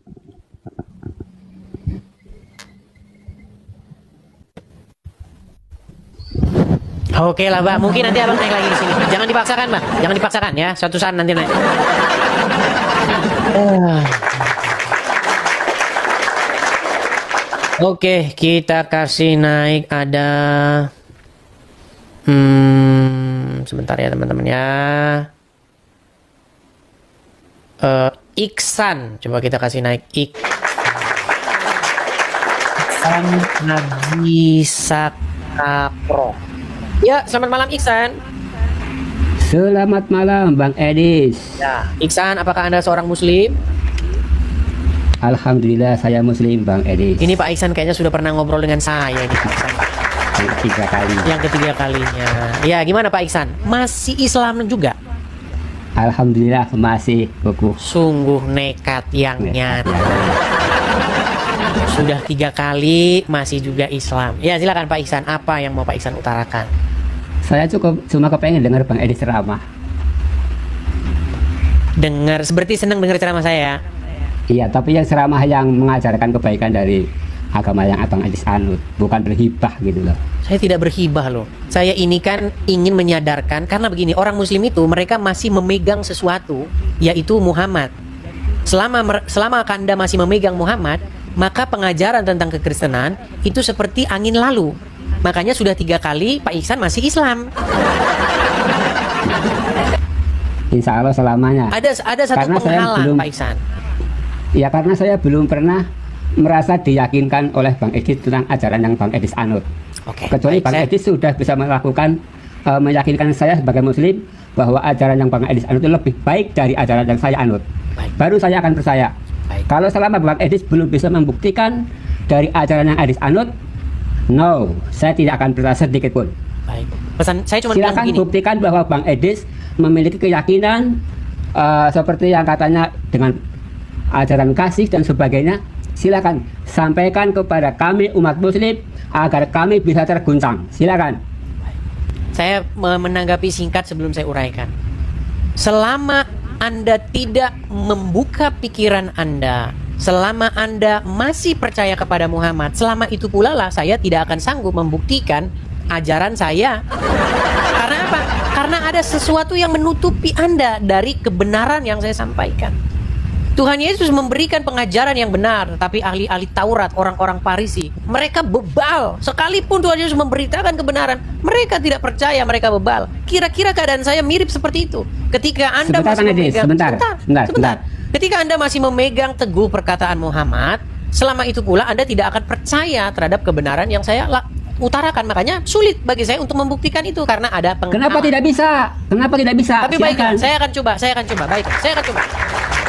Oke lah, Mbak. Mungkin nanti Abang naik lagi di sini. Jangan dipaksakan, Mbak. Jangan dipaksakan ya. Suatu saat nanti naik. Oke, kita kasih naik ada sebentar ya teman-teman ya. Iksan, coba kita kasih naik Iksan Nabi Sakapro. Ya, selamat malam Iksan. Selamat malam Bang Edis. Ya, Iksan, apakah Anda seorang muslim? Alhamdulillah saya muslim Bang Edis. Ini Pak Iksan kayaknya sudah pernah ngobrol dengan saya ini Pak Iksan. Yang ketiga kali. Yang ketiga kalinya. Ya, gimana Pak Iksan? Masih Islam juga? Alhamdulillah masih kukuh. Sungguh nekat yang Ya, nyata. Sudah 3 kali masih juga Islam. Ya, silakan Pak Iksan, apa yang mau Pak Iksan utarakan? Saya cuma kepengen dengar Bang Edis ceramah. Dengar, seperti senang dengar ceramah saya. Iya, tapi yang ceramah yang mengajarkan kebaikan dari agama yang Abang Edis anut, bukan berhibah gitu loh. Saya tidak berhibah loh. Saya ini kan ingin menyadarkan, karena begini, orang muslim itu mereka masih memegang sesuatu, yaitu Muhammad. Selama Anda masih memegang Muhammad, maka pengajaran tentang kekristenan itu seperti angin lalu. Makanya sudah 3 kali Pak Iksan masih Islam. Insya Allah selamanya. Ada satu Karena saya penghalang belum- Pak Iksan. Ya karena saya belum pernah merasa diyakinkan oleh Bang Edis tentang ajaran yang Bang Edis anut. Oke. Kecuali baik, Bang saya- Edis sudah bisa melakukan meyakinkan saya sebagai muslim bahwa ajaran yang Bang Edis anut itu lebih baik dari ajaran yang saya anut. Baik. Baru saya akan percaya. Baik. Kalau selama Bang Edis belum bisa membuktikan dari ajaran yang Edis anut, no, saya tidak akan percaya sedikit pun. Baik. Pesan saya cuma bilang Silakan begini. buktikan bahwa Bang Edis memiliki keyakinan seperti yang katanya dengan ajaran kasih dan sebagainya. Silakan sampaikan kepada kami umat muslim agar kami bisa terguncang. Silakan. Saya menanggapi singkat sebelum saya uraikan. Selama Anda tidak membuka pikiran Anda, selama Anda masih percaya kepada Muhammad, selama itu pula lah saya tidak akan sanggup membuktikan ajaran saya. Karena apa? Karena ada sesuatu yang menutupi Anda dari kebenaran yang saya sampaikan. Tuhan Yesus memberikan pengajaran yang benar, tapi ahli-ahli Taurat, orang-orang Farisi, mereka bebal. Sekalipun Tuhan Yesus memberitakan kebenaran, mereka tidak percaya, mereka bebal. Kira-kira keadaan saya mirip seperti itu. Ketika Anda Sebentar, masih Kang Edis, memegang sebentar. Ketika Anda masih memegang teguh perkataan Muhammad, selama itu pula Anda tidak akan percaya terhadap kebenaran yang saya utarakan. Makanya sulit bagi saya untuk membuktikan itu karena ada penghalang. Kenapa tidak bisa? Kenapa tidak bisa? Tapi baiklah, saya akan coba. Baiklah, saya akan coba.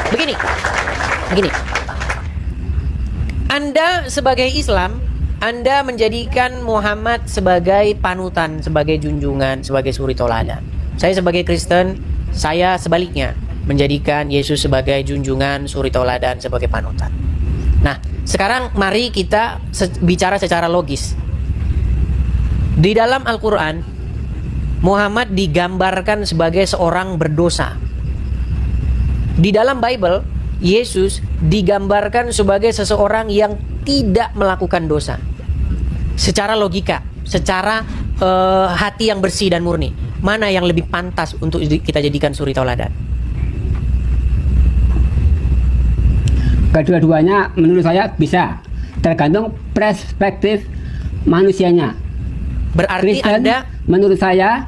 Begini. Anda sebagai Islam, Anda menjadikan Muhammad sebagai panutan, sebagai junjungan, sebagai suri toladan. Saya sebagai Kristen, saya sebaliknya menjadikan Yesus sebagai junjungan, suri toladan, sebagai panutan. Nah, sekarang mari kita bicara secara logis. Di dalam Al-Quran, Muhammad digambarkan sebagai seorang berdosa. Di dalam Bible, Yesus digambarkan sebagai seseorang yang tidak melakukan dosa. Secara logika, secara hati yang bersih dan murni, mana yang lebih pantas untuk kita jadikan suri tauladan? Kedua-duanya menurut saya bisa, tergantung perspektif manusianya. Berarti Kristen Anda, menurut saya,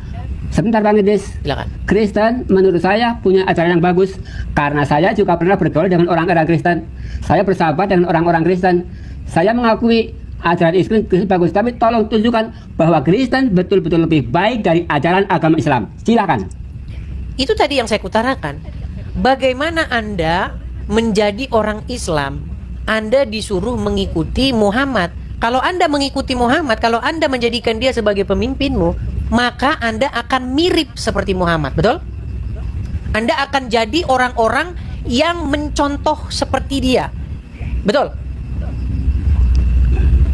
sebentar Bang Edis, silakan. Kristen menurut saya punya ajaran yang bagus karena saya juga pernah bergaul dengan orang-orang Kristen. Saya bersahabat dengan orang-orang Kristen. Saya mengakui ajaran Kristen bagus, tapi tolong tunjukkan bahwa Kristen betul-betul lebih baik dari ajaran agama Islam. Silakan. Itu tadi yang saya utarakan. Bagaimana Anda menjadi orang Islam? Anda disuruh mengikuti Muhammad. Kalau Anda mengikuti Muhammad, kalau Anda menjadikan dia sebagai pemimpinmu, maka Anda akan mirip seperti Muhammad. Betul? Anda akan jadi orang-orang yang mencontoh seperti dia. Betul?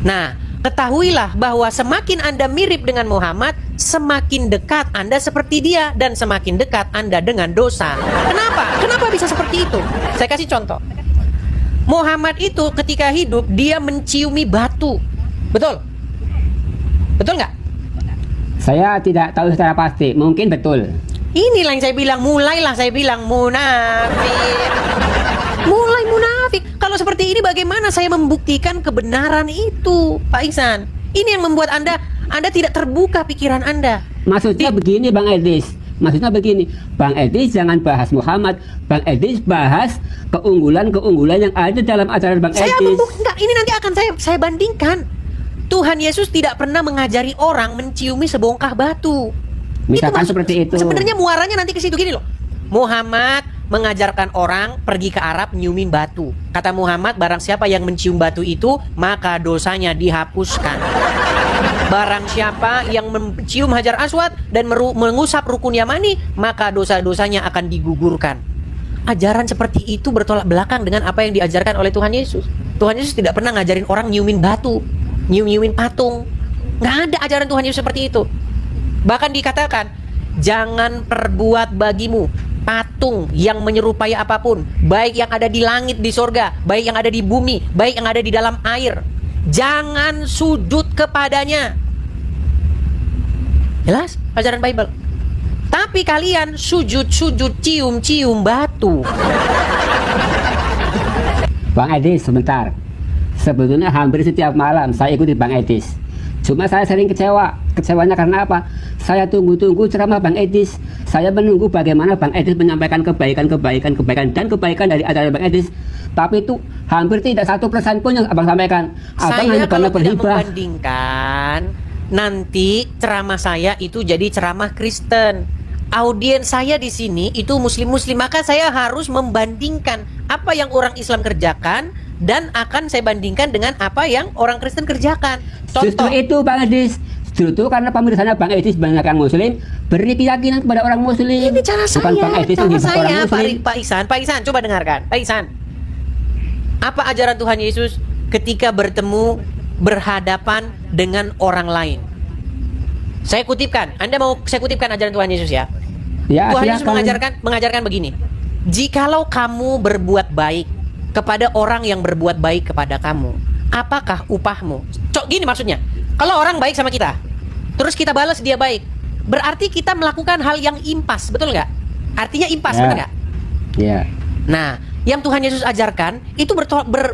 Nah, ketahuilah bahwa semakin Anda mirip dengan Muhammad, semakin dekat Anda seperti dia, dan semakin dekat Anda dengan dosa. Kenapa? Kenapa bisa seperti itu? Saya kasih contoh. Muhammad itu ketika hidup, dia menciumi batu. Betul? Betul nggak? Saya tidak tahu secara pasti, mungkin betul. Inilah yang saya bilang, mulailah saya bilang munafik. Mulai munafik. Kalau seperti ini bagaimana saya membuktikan kebenaran itu, Pak Ihsan? Ini yang membuat Anda tidak terbuka pikiran Anda. Maksudnya begini Bang Edis. Maksudnya begini, Bang Edis jangan bahas Muhammad, Bang Edis bahas keunggulan-keunggulan yang ada dalam ajaran Bang Saya Edis. enggak, ini nanti akan saya bandingkan. Tuhan Yesus tidak pernah mengajari orang menciumi sebongkah batu. Misalkan seperti itu. Sebenarnya muaranya nanti ke situ, gini loh. Muhammad mengajarkan orang pergi ke Arab nyiumin batu. Kata Muhammad, barang siapa yang mencium batu itu, maka dosanya dihapuskan. Barang siapa yang mencium Hajar Aswad dan mengusap rukun Yamani, maka dosa-dosanya akan digugurkan. Ajaran seperti itu bertolak belakang dengan apa yang diajarkan oleh Tuhan Yesus. Tuhan Yesus tidak pernah ngajarin orang nyiumin batu, nyiumin patung. Nggak ada ajaran Tuhan Yesus seperti itu. Bahkan dikatakan, jangan perbuat bagimu patung yang menyerupai apapun, baik yang ada di langit di sorga, baik yang ada di bumi, baik yang ada di dalam air. Jangan sujud kepadanya. Jelas ajaran Bible. Tapi kalian sujud-sujud, cium-cium batu. Bang Edis, sebentar. Sebetulnya hampir setiap malam saya ikuti Bang Edis. Cuma saya sering kecewa. Kecewanya karena apa? Saya tunggu-tunggu ceramah Bang Edis. Saya menunggu bagaimana Bang Edis menyampaikan kebaikan dan kebaikan dari ajaran Bang Edis. Tapi itu hampir tidak 1% pun yang Abang sampaikan. Abang Saya hanya kalau karena tidak berhibah. membandingkan, nanti ceramah saya itu jadi ceramah Kristen. Audiens saya di sini itu muslim-muslim, maka saya harus membandingkan apa yang orang Islam kerjakan dan akan saya bandingkan dengan apa yang orang Kristen kerjakan. Justru itu Bang Edis. Justru karena pemirsanya Bang Edis banyakkan muslim, beri keyakinan kepada orang muslim. Ini cara Bukan saya, Bang Edis cara menghibah orang saya, muslim. Pak Ihsan, coba dengarkan, Pak Ihsan. Apa ajaran Tuhan Yesus ketika bertemu berhadapan dengan orang lain? Saya kutipkan, Anda mau saya kutipkan ajaran Tuhan Yesus ya? Ya, Tuhan Yesus silakan. mengajarkan begini. Jikalau kamu berbuat baik kepada orang yang berbuat baik kepada kamu, apakah upahmu? Gini maksudnya. Kalau orang baik sama kita, terus kita balas dia baik, berarti kita melakukan hal yang impas, betul nggak? Artinya impas, Ya. betul nggak? Ya. Nah, yang Tuhan Yesus ajarkan itu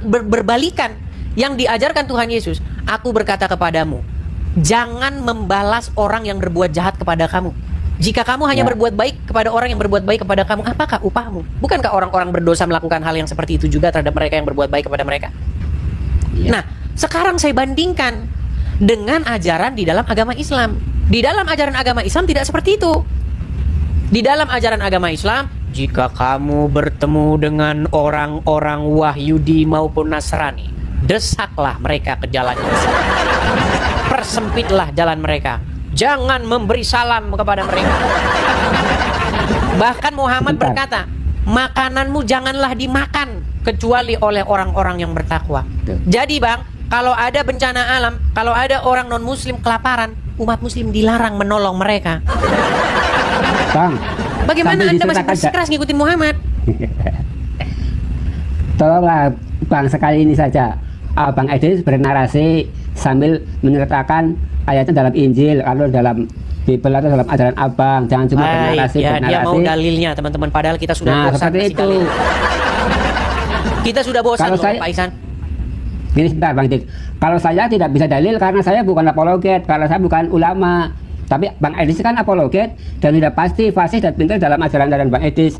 berbalikan. Yang diajarkan Tuhan Yesus, aku berkata kepadamu, jangan membalas orang yang berbuat jahat kepada kamu. Jika kamu hanya Ya. berbuat baik kepada orang yang berbuat baik kepada kamu, apakah upahmu? Bukankah orang-orang berdosa melakukan hal yang seperti itu juga terhadap mereka yang berbuat baik kepada mereka? Ya. Nah, sekarang saya bandingkan dengan ajaran di dalam agama Islam. Di dalam ajaran agama Islam tidak seperti itu. Di dalam ajaran agama Islam, jika kamu bertemu dengan orang-orang Wahyudi maupun Nasrani, desaklah mereka ke jalan yang sempit. Persempitlah jalan mereka. Jangan memberi salam kepada mereka. Bahkan Muhammad berkata, makananmu janganlah dimakan kecuali oleh orang-orang yang bertakwa. Jadi Bang, kalau ada bencana alam, kalau ada orang non-muslim kelaparan, umat muslim dilarang menolong mereka. Bang, Bagaimana sambil Anda masih disertakan, bersikeras ngikutin Muhammad? tolonglah Bang sekali ini saja. Bang Edis bernarasi sambil menyertakan ayatnya dalam Injil atau dalam Bible atau dalam ajaran Abang. Jangan cuma bernarasi. Ya, dia mau dalilnya teman-teman. Padahal kita sudah bosan seperti kasih itu. dalil. Kita sudah bosan Kalau loh saya- Pak Ihsan. Gini sebentar Bang Edis. Kalau saya tidak bisa dalil karena saya bukan apologet, karena saya bukan ulama. Tapi Bang Edis kan apologet dan sudah pasti fasih dan pintar dalam ajaran Bang Edis.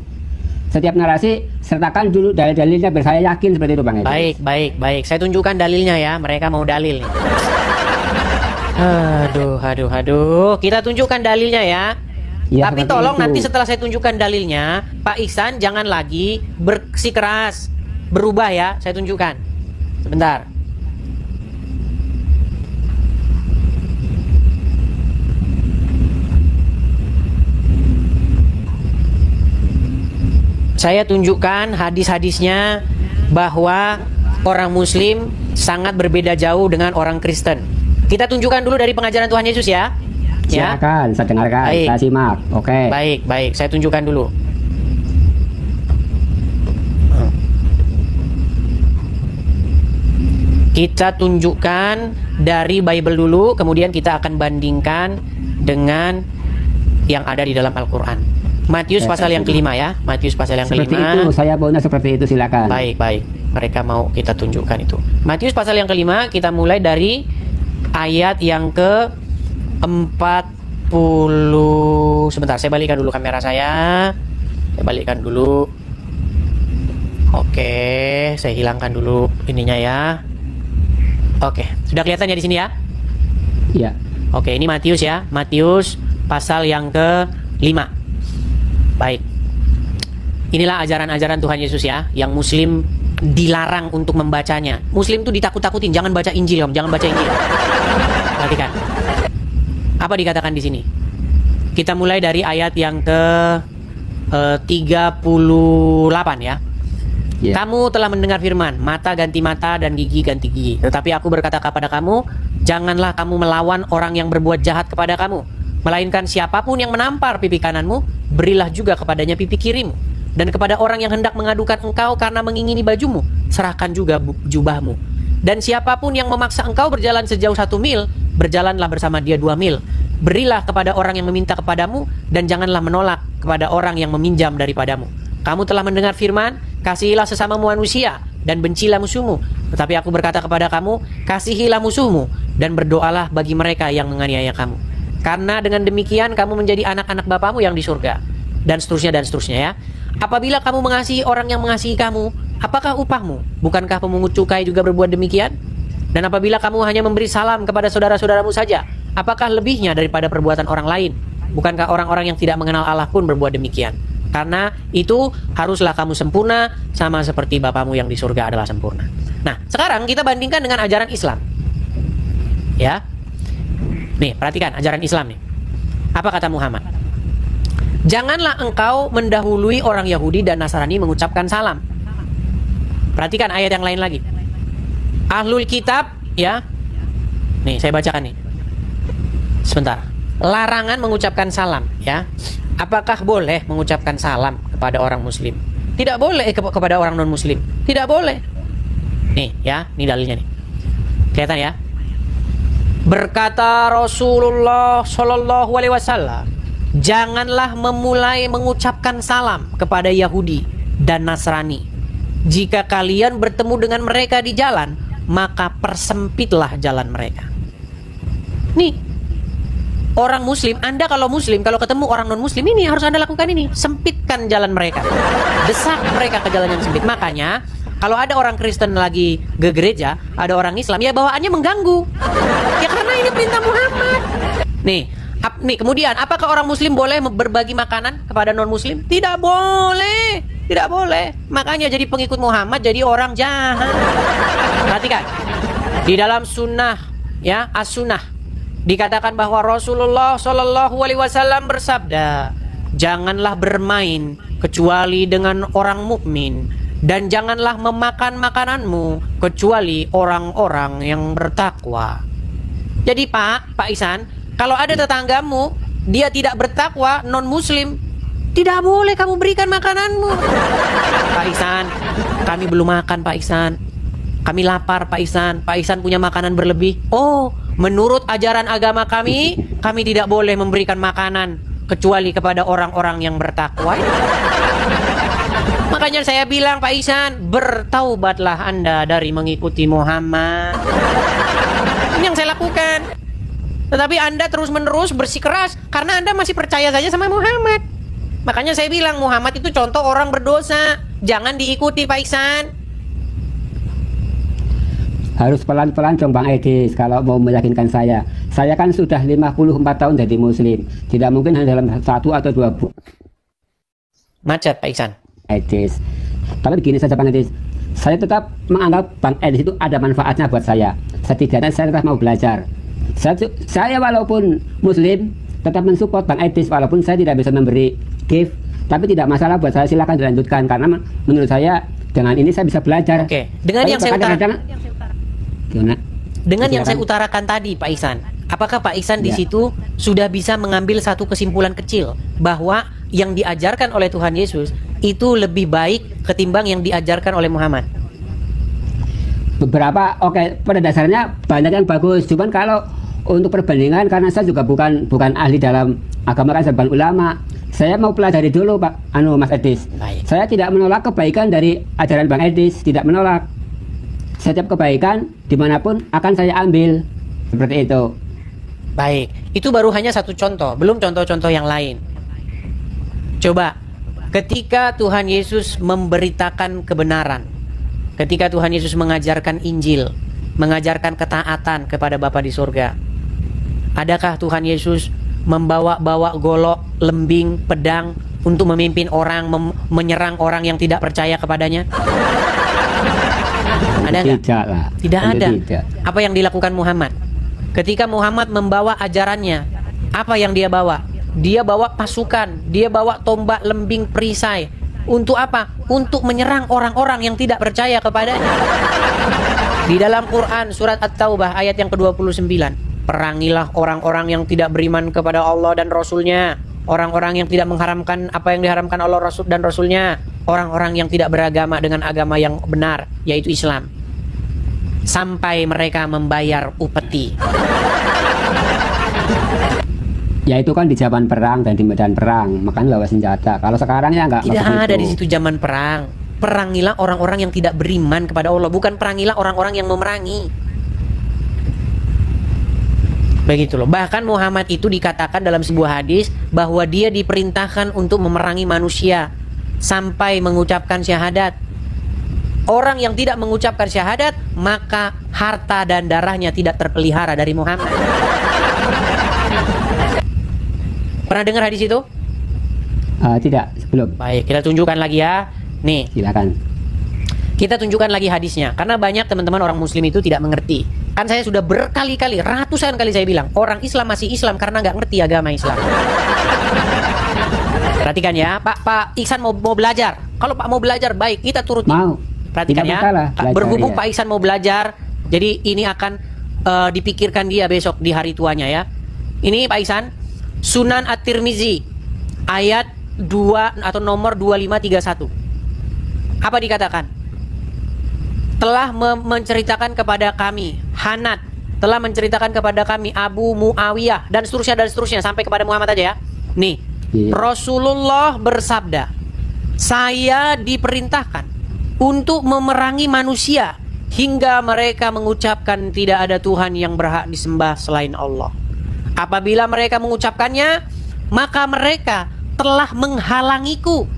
Setiap narasi sertakan dulu dalil-dalilnya biar saya yakin seperti itu Bang Edis. Baik. Saya tunjukkan dalilnya ya. Mereka mau dalil nih. Aduh. Kita tunjukkan dalilnya ya. Ya, Tapi seperti tolong itu. nanti setelah saya tunjukkan dalilnya, Pak Ihsan jangan lagi bersikeras. Berubah ya. Saya tunjukkan. Sebentar. Saya tunjukkan hadis-hadisnya bahwa orang Muslim sangat berbeda jauh dengan orang Kristen. Kita tunjukkan dulu dari pengajaran Tuhan Yesus ya. Ya. Silakan, saya dengarkan, Baik. saya simak. Oke. Baik, saya tunjukkan dulu. Kita tunjukkan dari Bible dulu, kemudian kita akan bandingkan dengan yang ada di dalam Al-Quran. Matius pasal yang kelima ya. Matius pasal yang Seperti kelima. itu, saya maunya seperti itu, silakan. Baik. Mereka mau kita tunjukkan itu. Matius pasal yang kelima, kita mulai dari ayat yang ke 40. Sebentar, saya balikan dulu kamera saya. Saya balikan dulu. Oke, saya hilangkan dulu ininya ya. Oke, sudah kelihatan ya di sini ya? Iya. Oke, ini Matius ya. Matius pasal yang ke-5. Baik. Inilah ajaran-ajaran Tuhan Yesus ya, yang Muslim dilarang untuk membacanya. Muslim tuh ditakut-takutin, jangan baca Injil, Om, jangan baca Injil. Perhatikan. Apa dikatakan di sini? Kita mulai dari ayat yang ke-38 ya. Ya. Kamu telah mendengar firman, mata ganti mata dan gigi ganti gigi. Tetapi aku berkata kepada kamu, janganlah kamu melawan orang yang berbuat jahat kepada kamu. Melainkan siapapun yang menampar pipi kananmu, berilah juga kepadanya pipi kirimu. Dan kepada orang yang hendak mengadukan engkau karena mengingini bajumu, serahkan juga jubahmu. Dan siapapun yang memaksa engkau berjalan sejauh 1 mil, berjalanlah bersama dia 2 mil. Berilah kepada orang yang meminta kepadamu, dan janganlah menolak kepada orang yang meminjam daripadamu. Kamu telah mendengar firman, kasihilah sesamamu manusia, dan bencilah musuhmu. Tetapi aku berkata kepada kamu, kasihilah musuhmu, dan berdoalah bagi mereka yang menganiaya kamu. Karena dengan demikian kamu menjadi anak-anak Bapamu yang di surga. Dan seterusnya ya. Apabila kamu mengasihi orang yang mengasihi kamu, apakah upahmu? Bukankah pemungut cukai juga berbuat demikian? Dan apabila kamu hanya memberi salam kepada saudara-saudaramu saja, apakah lebihnya daripada perbuatan orang lain? Bukankah orang-orang yang tidak mengenal Allah pun berbuat demikian? Karena itu haruslah kamu sempurna, sama seperti Bapamu yang di surga adalah sempurna. Nah, sekarang kita bandingkan dengan ajaran Islam. Ya. Nih, perhatikan ajaran Islam nih. Apa kata Muhammad? Janganlah engkau mendahului orang Yahudi dan Nasrani mengucapkan salam. Perhatikan ayat yang lain lagi. Ahlul kitab, ya. Nih, saya bacakan nih. Sebentar. Larangan mengucapkan salam, ya. Apakah boleh mengucapkan salam kepada orang muslim? Tidak boleh kepada orang non muslim. Tidak boleh. Nih ya, ini dalilnya nih. Kelihatan ya? Berkata Rasulullah Shallallahu Alaihi Wasallam, janganlah memulai mengucapkan salam kepada Yahudi dan Nasrani. Jika kalian bertemu dengan mereka di jalan, maka persempitlah jalan mereka. Nih. Orang muslim, Anda kalau muslim, kalau ketemu orang non muslim, ini harus Anda lakukan ini. Sempitkan jalan mereka. Desak mereka ke jalan yang sempit. Makanya, kalau ada orang Kristen lagi ke gereja, ada orang Islam, ya bawaannya mengganggu. Ya karena ini perintah Muhammad. Nih, kemudian, apakah orang muslim boleh berbagi makanan kepada non muslim? Tidak boleh. Tidak boleh. Makanya jadi pengikut Muhammad, jadi orang jahat. Perhatikan. Di dalam sunnah, ya, as-sunnah, dikatakan bahwa Rasulullah Shallallahu Alaihi Wasallam bersabda, janganlah bermain kecuali dengan orang mukmin, dan janganlah memakan makananmu kecuali orang-orang yang bertakwa. Jadi Pak Ihsan, kalau ada tetanggamu dia tidak bertakwa, non muslim, tidak boleh kamu berikan makananmu. Pak Ihsan, kami belum makan Pak Ihsan, kami lapar Pak Ihsan. Pak Ihsan punya makanan berlebih. Oh, menurut ajaran agama kami tidak boleh memberikan makanan kecuali kepada orang-orang yang bertakwa. Makanya saya bilang Pak Ihsan, bertaubatlah Anda dari mengikuti Muhammad. Ini yang saya lakukan. Tetapi Anda terus-menerus bersikeras karena Anda masih percaya saja sama Muhammad. Makanya saya bilang Muhammad itu contoh orang berdosa, jangan diikuti Pak Ihsan. Harus pelan-pelan dong Bang Edis kalau mau meyakinkan saya. Saya kan sudah 54 tahun jadi muslim. Tidak mungkin hanya dalam 1 atau 2 bulan. Macet Pak Ihsan. Edis. Tapi begini saja Bang Edis. Saya tetap menganggap Bang Edis itu ada manfaatnya buat saya. Setidaknya saya tetap mau belajar. Saya walaupun muslim tetap mensupport Bang Edis walaupun saya tidak bisa memberi gift Tapi tidak masalah buat saya, silakan dilanjutkan karena menurut saya dengan ini saya bisa belajar. Oke, dengan yang saya utarakan. Gimana? Dengan yang saya utarakan tadi, Pak Ihsan, apakah Pak Ihsan di Ya. situ sudah bisa mengambil satu kesimpulan kecil bahwa yang diajarkan oleh Tuhan Yesus itu lebih baik ketimbang yang diajarkan oleh Muhammad? Beberapa pada dasarnya banyak yang bagus, cuman kalau untuk perbandingan karena saya juga bukan ahli dalam agama, kan saya bukan ulama. Saya mau pelajari dulu Pak Mas Edis. Baik. Saya tidak menolak kebaikan dari ajaran Bang Edis, tidak menolak. Setiap kebaikan dimanapun akan saya ambil, seperti itu. Baik, itu baru hanya satu contoh, belum contoh-contoh yang lain. Coba, ketika Tuhan Yesus memberitakan kebenaran, ketika Tuhan Yesus mengajarkan Injil, mengajarkan ketaatan kepada Bapa di surga, adakah Tuhan Yesus membawa-bawa golok, lembing, pedang untuk memimpin orang, menyerang orang yang tidak percaya kepadanya? Ada nggak? Tidak lah. Tidak Tentu ada. tidak. Apa yang dilakukan Muhammad? Ketika Muhammad membawa ajarannya, apa yang dia bawa? Dia bawa pasukan, dia bawa tombak, lembing, perisai. Untuk apa? Untuk menyerang orang-orang yang tidak percaya kepadanya. Di dalam Quran surat At-Taubah ayat yang ke-29, perangilah orang-orang yang tidak beriman kepada Allah dan Rasul-Nya, orang-orang yang tidak mengharamkan apa yang diharamkan Allah Rasul dan Rasul-Nya, orang-orang yang tidak beragama dengan agama yang benar, yaitu Islam, sampai mereka membayar upeti. Ya itu kan di zaman perang dan di medan perang, makanya bawa senjata. Kalau sekarang ya nggak Tidak begitu. ada di situ zaman perang. Perangilah orang-orang yang tidak beriman kepada Allah, bukan perangilah orang-orang yang memerangi. Begitu loh. Bahkan Muhammad itu dikatakan dalam sebuah hadis bahwa dia diperintahkan untuk memerangi manusia sampai mengucapkan syahadat. Orang yang tidak mengucapkan syahadat, maka harta dan darahnya tidak terpelihara dari Muhammad. Pernah dengar hadis itu? Tidak, sebelum. Baik, kita tunjukkan lagi ya. Nih, Silakan. kita tunjukkan lagi hadisnya. Karena banyak teman-teman orang muslim itu tidak mengerti. Kan saya sudah berkali-kali, ratusan kali saya bilang, orang Islam masih Islam karena nggak ngerti agama Islam. Perhatikan ya, Pak Ihsan mau belajar. Kalau Pak mau belajar, baik, kita turuti. Mau. Perhatikan Tidak ya, masalah, belajar, berhubung ya. Pak Ihsan mau belajar, jadi ini akan dipikirkan dia besok di hari tuanya ya. Ini Pak Ihsan, Sunan At-Tirmizi ayat 2 atau nomor 2531. Apa dikatakan? Telah menceritakan kepada kami Hanad, telah menceritakan kepada kami Abu Muawiyah dan seterusnya sampai kepada Muhammad aja ya. Nih, Iya. Rasulullah bersabda, saya diperintahkan untuk memerangi manusia hingga mereka mengucapkan tidak ada Tuhan yang berhak disembah selain Allah. Apabila mereka mengucapkannya, maka mereka telah menghalangiku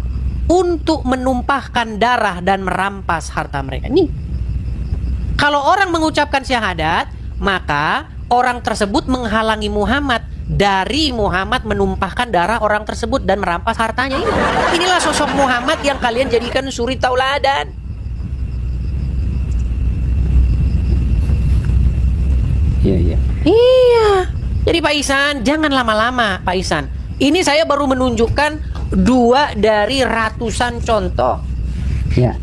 untuk menumpahkan darah dan merampas harta mereka. Nih, kalau orang mengucapkan syahadat, maka orang tersebut menghalangi Muhammad dari Muhammad menumpahkan darah orang tersebut dan merampas hartanya. Inilah sosok Muhammad yang kalian jadikan suri tauladan. Iya. Iya. Jadi Pak Ihsan, jangan lama-lama Pak Ihsan. Ini saya baru menunjukkan 2 dari ratusan contoh. Ya.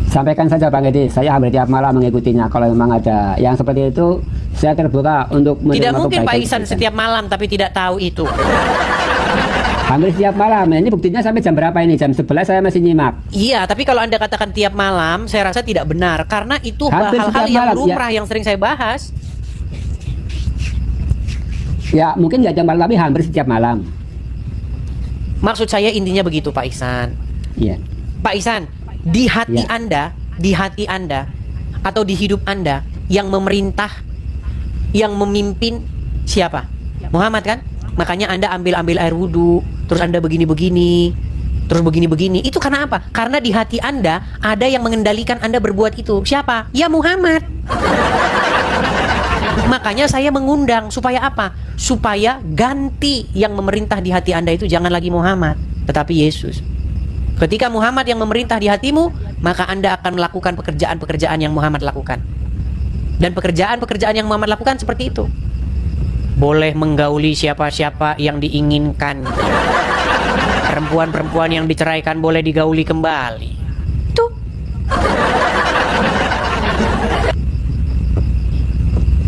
Sampaikan saja Bang Edi, saya hampir tiap malam mengikutinya. Kalau memang ada yang seperti itu, saya terbuka untuk menerima Tidak mungkin Pak kebaikan Ihsan kebaikan. setiap malam tapi tidak tahu itu. Hampir setiap malam. Nah, ini buktinya sampai jam berapa ini? Jam 11 saya masih nyimak. Iya, tapi kalau Anda katakan tiap malam, saya rasa tidak benar. Karena itu Hampir hal-hal setiap yang malam, lumrah yang sering saya bahas. Ya, mungkin nggak jam malam, tapi hampir setiap malam. Maksud saya intinya begitu Pak Ihsan. Iya. Pak Ihsan, di hati Ya. Anda atau di hidup Anda yang memerintah, yang memimpin siapa? Muhammad kan? Makanya Anda ambil air wudhu, terus Anda begini-begini, terus begini-begini. Itu karena apa? Karena di hati Anda ada yang mengendalikan Anda berbuat itu. Siapa? Ya Muhammad. Makanya saya mengundang supaya apa? Supaya ganti yang memerintah di hati Anda itu jangan lagi Muhammad, tetapi Yesus. Ketika Muhammad yang memerintah di hatimu, maka Anda akan melakukan pekerjaan-pekerjaan yang Muhammad lakukan. Dan pekerjaan-pekerjaan yang Muhammad lakukan seperti itu. Boleh menggauli siapa-siapa yang diinginkan. Perempuan-perempuan yang diceraikan boleh digauli kembali. Tuh.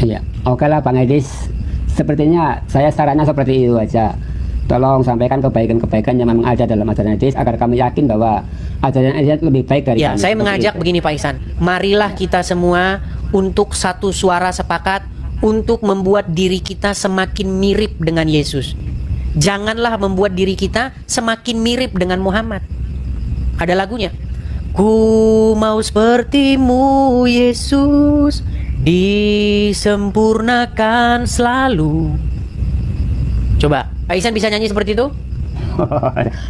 Iya, oke lah Bang Edis. Sepertinya saya sarannya seperti itu aja. Tolong sampaikan kebaikan-kebaikan yang memang ada dalam ajaran Edis agar kami yakin bahwa ajaran Edis lebih baik dari Ya, kami. saya Seperti mengajak itu. begini Pak Ihsan. Marilah kita semua untuk satu suara sepakat untuk membuat diri kita semakin mirip dengan Yesus. Janganlah membuat diri kita semakin mirip dengan Muhammad. Ada lagunya. Ku mau sepertimu Yesus, disempurnakan selalu. Coba, Pak Ihsan bisa nyanyi seperti itu?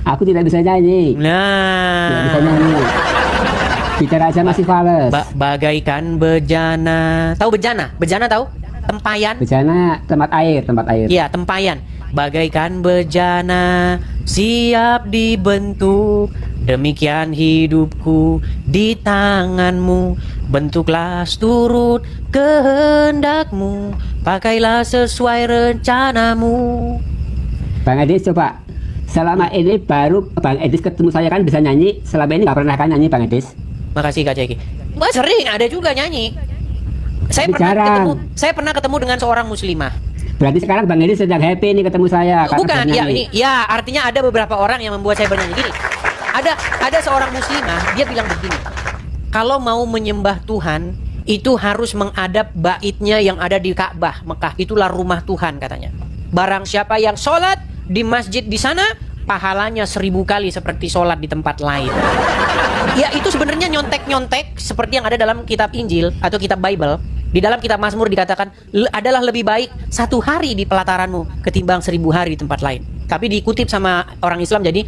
Aku tidak bisa nyanyi. Tidak bisa Nah, nyanyi. Bicara aja masih fales. bagaikan bejana. Tahu bejana? Bejana tahu? Tempayan. Bejana tempat air, tempat air. Iya, tempayan. Bagaikan bejana siap dibentuk, demikian hidupku di tanganmu. Bentuklah turut kehendakmu, pakailah sesuai rencanamu. Bang Edis coba. Selama ini baru Bang Edis ketemu saya kan bisa nyanyi. Selama ini nggak pernah kan nyanyi Bang Edis. Makasih Kak Ceki. Wah, sering ada juga nyanyi. Tapi jarang. Saya pernah ketemu dengan seorang muslimah. Berarti sekarang Bang Edis sedang happy nih ketemu saya. karena Bukan, bisa ya nyanyi. ini, ya artinya ada beberapa orang yang membuat saya bernyanyi gini. Ada seorang muslimah, dia bilang begini. Kalau mau menyembah Tuhan, itu harus mengadap baitnya yang ada di Ka'bah, Mekah. Itulah rumah Tuhan katanya. Barang siapa yang sholat di masjid di sana, pahalanya 1000 kali seperti sholat di tempat lain. Ya itu sebenarnya nyontek-nyontek seperti yang ada dalam kitab Injil atau kitab Bible. Di dalam kitab Mazmur dikatakan adalah lebih baik 1 hari di pelataranmu ketimbang 1000 hari di tempat lain. Tapi dikutip sama orang Islam jadi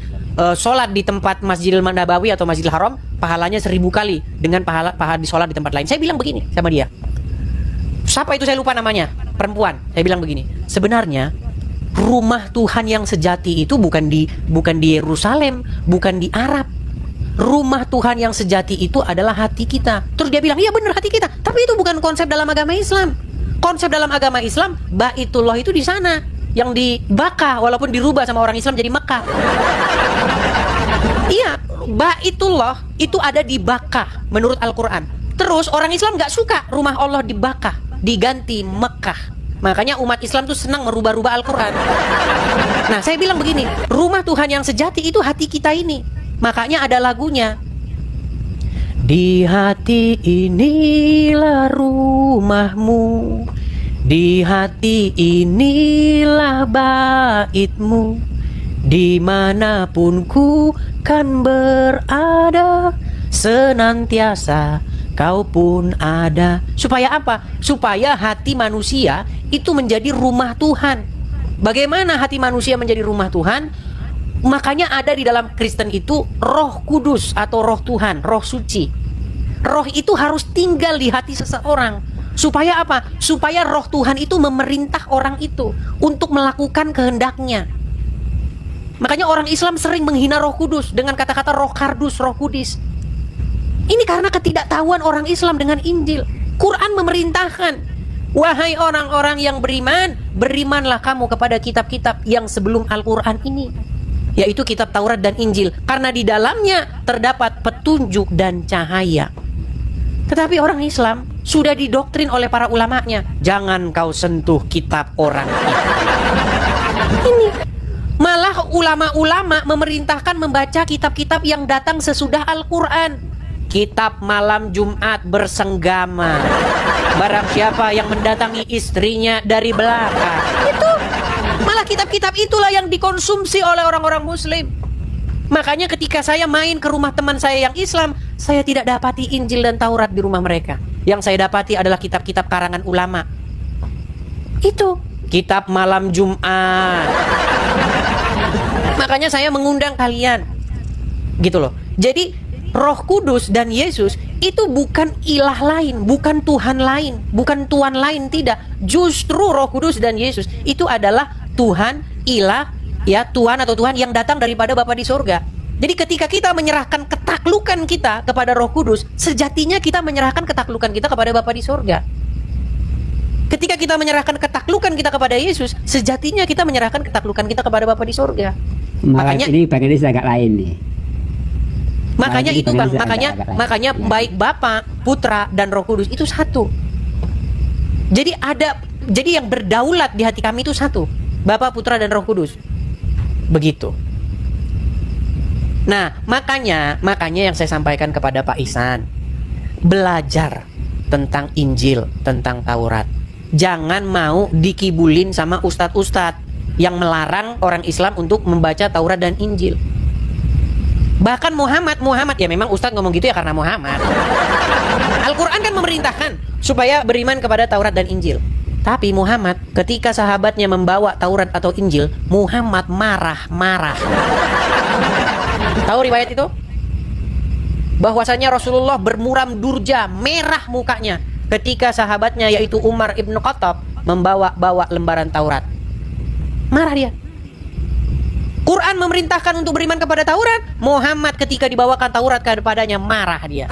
sholat di tempat Masjidil Nabawi atau Masjidil Haram pahalanya 1000 kali dengan pahala di sholat di tempat lain. Saya bilang begini sama dia. Siapa itu saya lupa namanya, perempuan. Saya bilang begini. Sebenarnya rumah Tuhan yang sejati itu bukan di Yerusalem, bukan di Arab. Rumah Tuhan yang sejati itu adalah hati kita. Terus dia bilang, iya benar hati kita. Tapi itu bukan konsep dalam agama Islam. Konsep dalam agama Islam, Baitullah itu di sana, yang di Bakkah, walaupun dirubah sama orang Islam jadi Mekah. Iya, Baitullah itu ada di Bakkah menurut Al-Quran. Terus orang Islam nggak suka rumah Allah di Bakkah, diganti Mekah. Makanya umat Islam tuh senang merubah-rubah Al-Quran. Nah, saya bilang begini, rumah Tuhan yang sejati itu hati kita ini. Makanya ada lagunya. Di hati inilah rumahmu, di hati inilah baitmu, dimanapun ku kan berada, senantiasa kau pun ada. Supaya apa? Supaya hati manusia itu menjadi rumah Tuhan. Bagaimana hati manusia menjadi rumah Tuhan? Makanya ada di dalam Kristen itu Roh Kudus atau Roh Tuhan, Roh Suci. Roh itu harus tinggal di hati seseorang. Supaya apa? Supaya Roh Tuhan itu memerintah orang itu untuk melakukan kehendaknya. Makanya orang Islam sering menghina Roh Kudus dengan kata-kata Roh Kardus, Roh Kudus. Ini karena ketidaktahuan orang Islam dengan Injil. Quran memerintahkan, wahai orang-orang yang beriman, berimanlah kamu kepada kitab-kitab yang sebelum Al-Quran ini, yaitu kitab Taurat dan Injil, karena di dalamnya terdapat petunjuk dan cahaya. Tetapi orang Islam sudah didoktrin oleh para ulamanya, jangan kau sentuh kitab orang ini. Malah ulama-ulama memerintahkan membaca kitab-kitab yang datang sesudah Al-Quran. Kitab malam Jumat bersenggama, barang siapa yang mendatangi istrinya dari belakang. Itu malah kitab-kitab itulah yang dikonsumsi oleh orang-orang Muslim. Makanya ketika saya main ke rumah teman saya yang Islam, saya tidak dapati Injil dan Taurat di rumah mereka. Yang saya dapati adalah kitab-kitab karangan ulama. Itu kitab malam Jumat. Makanya saya mengundang kalian, gitu loh. Jadi Roh Kudus dan Yesus itu bukan ilah lain, bukan Tuhan lain, bukan Tuhan lain, tidak. Justru Roh Kudus dan Yesus itu adalah Tuhan, ilah, ya Tuhan atau Tuhan yang datang daripada Bapa di surga. Jadi ketika kita menyerahkan ketaklukan kita kepada Roh Kudus, sejatinya kita menyerahkan ketaklukan kita kepada Bapa di surga. Ketika kita menyerahkan ketaklukan kita kepada Yesus, sejatinya kita menyerahkan ketaklukan kita kepada Bapa di surga. Malah Makanya- ini bagian ini agak lain nih. Makanya Nah, itu ini Bang, agak- makanya agak lain. makanya Ya. baik Bapa, Putra dan Roh Kudus itu satu. Jadi yang berdaulat di hati kami itu satu. Bapa, Putra dan Roh Kudus. Begitu. Nah, makanya yang saya sampaikan kepada Pak Ihsan, belajar tentang Injil, tentang Taurat. Jangan mau dikibulin sama ustadz-ustadz yang melarang orang Islam untuk membaca Taurat dan Injil. Bahkan Muhammad ya memang ustadz ngomong gitu ya karena Muhammad. Al-Quran kan memerintahkan supaya beriman kepada Taurat dan Injil. Tapi Muhammad ketika sahabatnya membawa Taurat atau Injil, Muhammad marah-marah. Tahu riwayat itu? Bahwasanya Rasulullah bermuram durja, merah mukanya ketika sahabatnya yaitu Umar ibn Khattab membawa lembaran Taurat. Marah dia. Quran memerintahkan untuk beriman kepada Taurat, Muhammad ketika dibawakan Taurat kepadanya marah dia.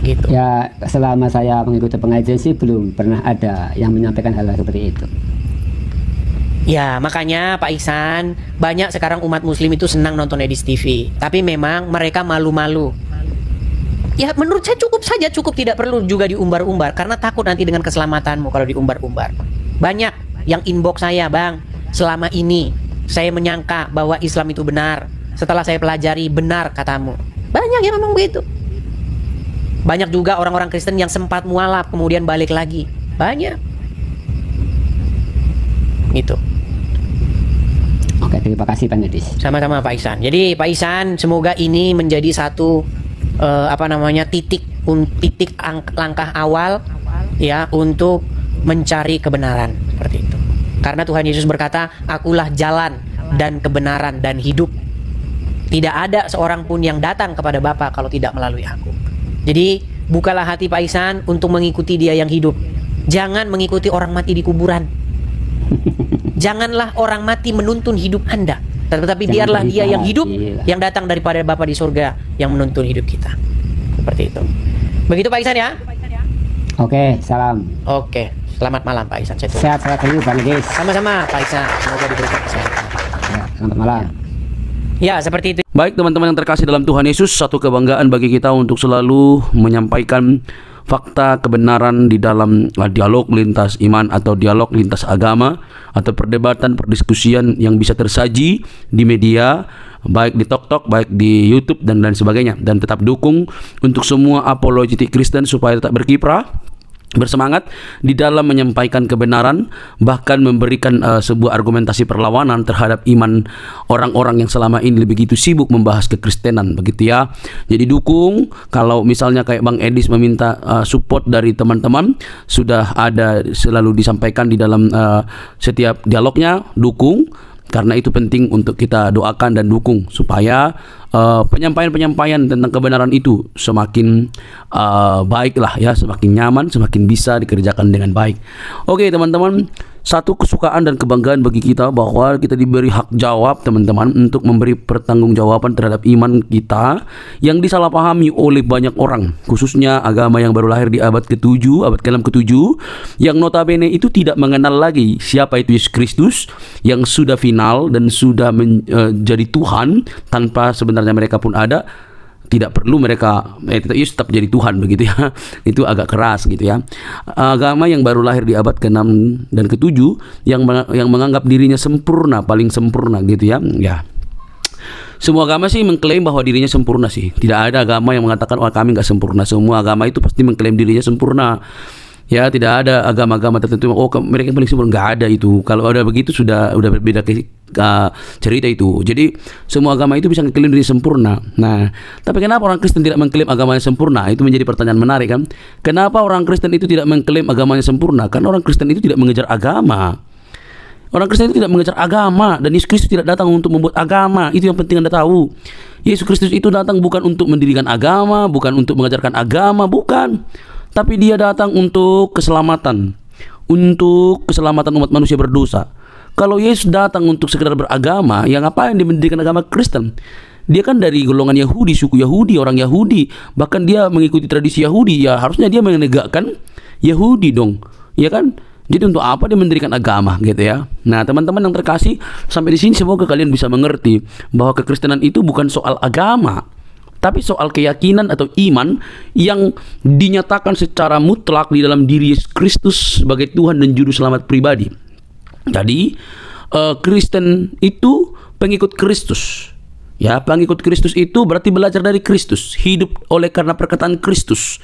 Gitu. Ya, selama saya mengikuti pengajian sih belum pernah ada yang menyampaikan hal seperti itu. Ya, makanya Pak Ihsan, banyak sekarang umat muslim itu senang nonton Edis TV. Tapi memang mereka malu-malu. Ya, menurut saya cukup tidak perlu juga diumbar-umbar. Karena takut nanti dengan keselamatanmu kalau diumbar-umbar. Banyak yang inbox saya, Bang, selama ini saya menyangka bahwa Islam itu benar. Setelah saya pelajari, benar katamu. Banyak yang memang begitu. Banyak juga orang-orang Kristen yang sempat mualaf kemudian balik lagi. Banyak. Gitu. Oke, terima kasih Pak Edis. Sama-sama Pak Ihsan. Jadi Pak Ihsan, semoga ini menjadi satu titik langkah awal ya untuk mencari kebenaran seperti itu. Karena Tuhan Yesus berkata, "Akulah jalan dan kebenaran dan hidup. Tidak ada seorang pun yang datang kepada Bapa kalau tidak melalui aku." Jadi bukalah hati Pak Ihsan untuk mengikuti Dia yang hidup. Jangan mengikuti orang mati di kuburan. Janganlah orang mati menuntun hidup Anda, tetapi Jangan biarlah Dia yang hidup, berhati. yang datang daripada Bapa di surga, yang menuntun hidup kita. Seperti itu. Begitu Pak Ihsan ya. Oke, salam. Oke, selamat malam Pak Ihsan. Saya tutup. Sehat selalu Pak Edis. Sama-sama Pak Ihsan. Semoga diberikan kesehatan. Ya, selamat malam. Ya, seperti itu. Baik teman-teman yang terkasih dalam Tuhan Yesus, satu kebanggaan bagi kita untuk selalu menyampaikan fakta kebenaran di dalam dialog lintas iman atau dialog lintas agama atau perdebatan perdiskusian yang bisa tersaji di media, baik di TokTok, baik di YouTube dan lain sebagainya. Dan tetap dukung untuk semua apologetik Kristen supaya tetap berkiprah, bersemangat di dalam menyampaikan kebenaran, bahkan memberikan sebuah argumentasi perlawanan terhadap iman orang-orang yang selama ini begitu sibuk membahas kekristenan, begitu ya. Jadi dukung, kalau misalnya kayak Bang Edis meminta support dari teman-teman, sudah ada selalu disampaikan di dalam setiap dialognya, dukung. Karena itu penting untuk kita doakan dan dukung supaya penyampaian-penyampaian tentang kebenaran itu semakin baiklah ya, semakin nyaman, semakin bisa dikerjakan dengan baik. Oke teman-teman, satu kesukaan dan kebanggaan bagi kita bahwa kita diberi hak jawab teman-teman untuk memberi pertanggungjawaban terhadap iman kita yang disalahpahami oleh banyak orang, khususnya agama yang baru lahir di abad ke-7, abad ke-6 ke-7, yang notabene itu tidak mengenal lagi siapa itu Yesus Kristus yang sudah final dan sudah menjadi Tuhan tanpa sebenarnya mereka pun ada. Tidak perlu mereka Yesus tetap jadi Tuhan begitu ya. Itu agak keras gitu ya. Agama yang baru lahir di abad ke-6 dan ke-7 yang menganggap dirinya sempurna, paling sempurna gitu ya. Ya. Semua agama sih mengklaim bahwa dirinya sempurna sih. Tidak ada agama yang mengatakan kami nggak sempurna. Semua agama itu pasti mengklaim dirinya sempurna. Ya, tidak ada agama-agama tertentu mereka paling sempurna, nggak ada itu. Kalau ada begitu sudah berbeda cerita itu. Jadi semua agama itu bisa mengklaim diri sempurna. Nah, tapi kenapa orang Kristen tidak mengklaim agamanya sempurna? Itu menjadi pertanyaan menarik kan? Kenapa orang Kristen itu tidak mengklaim agamanya sempurna? Karena orang Kristen itu tidak mengejar agama. Orang Kristen itu tidak mengejar agama, dan Yesus Kristus tidak datang untuk membuat agama. Itu yang penting Anda tahu. Yesus Kristus itu datang bukan untuk mendirikan agama, bukan untuk mengajarkan agama, bukan. Tapi Dia datang untuk keselamatan, untuk keselamatan umat manusia berdosa. Kalau Yesus datang untuk sekedar beragama, yang apa yang dia mendirikan agama Kristen? Dia kan dari golongan Yahudi, suku Yahudi, orang Yahudi, bahkan dia mengikuti tradisi Yahudi. Ya harusnya dia menegakkan Yahudi dong, ya kan? Jadi untuk apa dia mendirikan agama gitu ya. Nah teman-teman yang terkasih, sampai di sini semoga kalian bisa mengerti bahwa kekristenan itu bukan soal agama, tapi soal keyakinan atau iman yang dinyatakan secara mutlak di dalam diri Yesus Kristus sebagai Tuhan dan Juru Selamat pribadi. Jadi Kristen itu pengikut Kristus. Ya, pengikut Kristus itu berarti belajar dari Kristus, hidup oleh karena perkataan Kristus.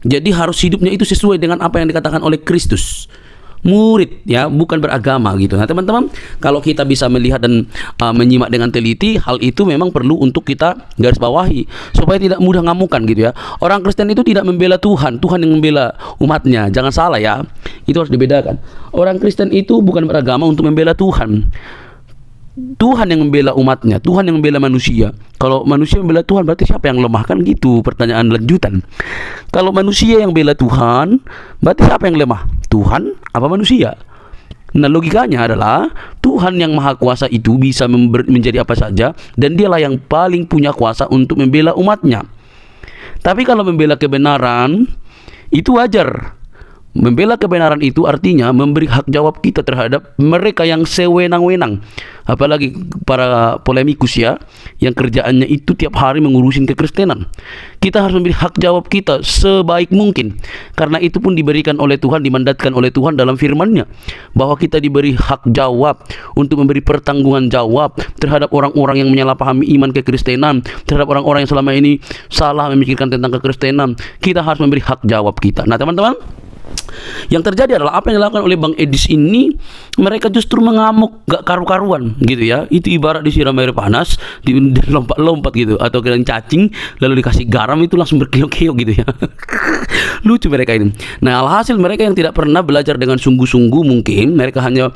Jadi harus hidupnya itu sesuai dengan apa yang dikatakan oleh Kristus. Murid ya, bukan beragama gitu. Nah teman-teman, kalau kita bisa melihat dan menyimak dengan teliti, hal itu memang perlu untuk kita garis bawahi supaya tidak mudah ngamukan gitu ya. Orang Kristen itu tidak membela Tuhan, Tuhan yang membela umatnya. Jangan salah ya, itu harus dibedakan. Orang Kristen itu bukan beragama untuk membela Tuhan. Tuhan yang membela umatnya, Tuhan yang membela manusia. Kalau manusia membela Tuhan, berarti siapa yang lemah? Kan gitu pertanyaan lanjutan. Kalau manusia yang bela Tuhan, berarti siapa yang lemah? Tuhan apa manusia? Nah logikanya adalah Tuhan yang maha kuasa itu bisa menjadi apa saja, dan dialah yang paling punya kuasa untuk membela umatnya. Tapi kalau membela kebenaran, itu wajar. Membela kebenaran itu artinya memberi hak jawab kita terhadap mereka yang sewenang-wenang. Apalagi para polemikus ya, yang kerjaannya itu tiap hari mengurusin kekristenan. Kita harus memberi hak jawab kita sebaik mungkin. Karena itu pun diberikan oleh Tuhan, dimandatkan oleh Tuhan dalam firman-Nya, bahwa kita diberi hak jawab untuk memberi pertanggungan jawab terhadap orang-orang yang menyalahpahami iman kekristenan, terhadap orang-orang yang selama ini salah memikirkan tentang kekristenan. Kita harus memberi hak jawab kita. Nah teman-teman, yang terjadi adalah apa yang dilakukan oleh Bang Edis ini, mereka justru mengamuk gak karu-karuan gitu ya. Itu ibarat disiram air panas, lompat-lompat gitu, atau kalian cacing lalu dikasih garam itu langsung berkeok-keok gitu ya. Lucu mereka ini. Nah alhasil mereka yang tidak pernah belajar dengan sungguh-sungguh, mungkin mereka hanya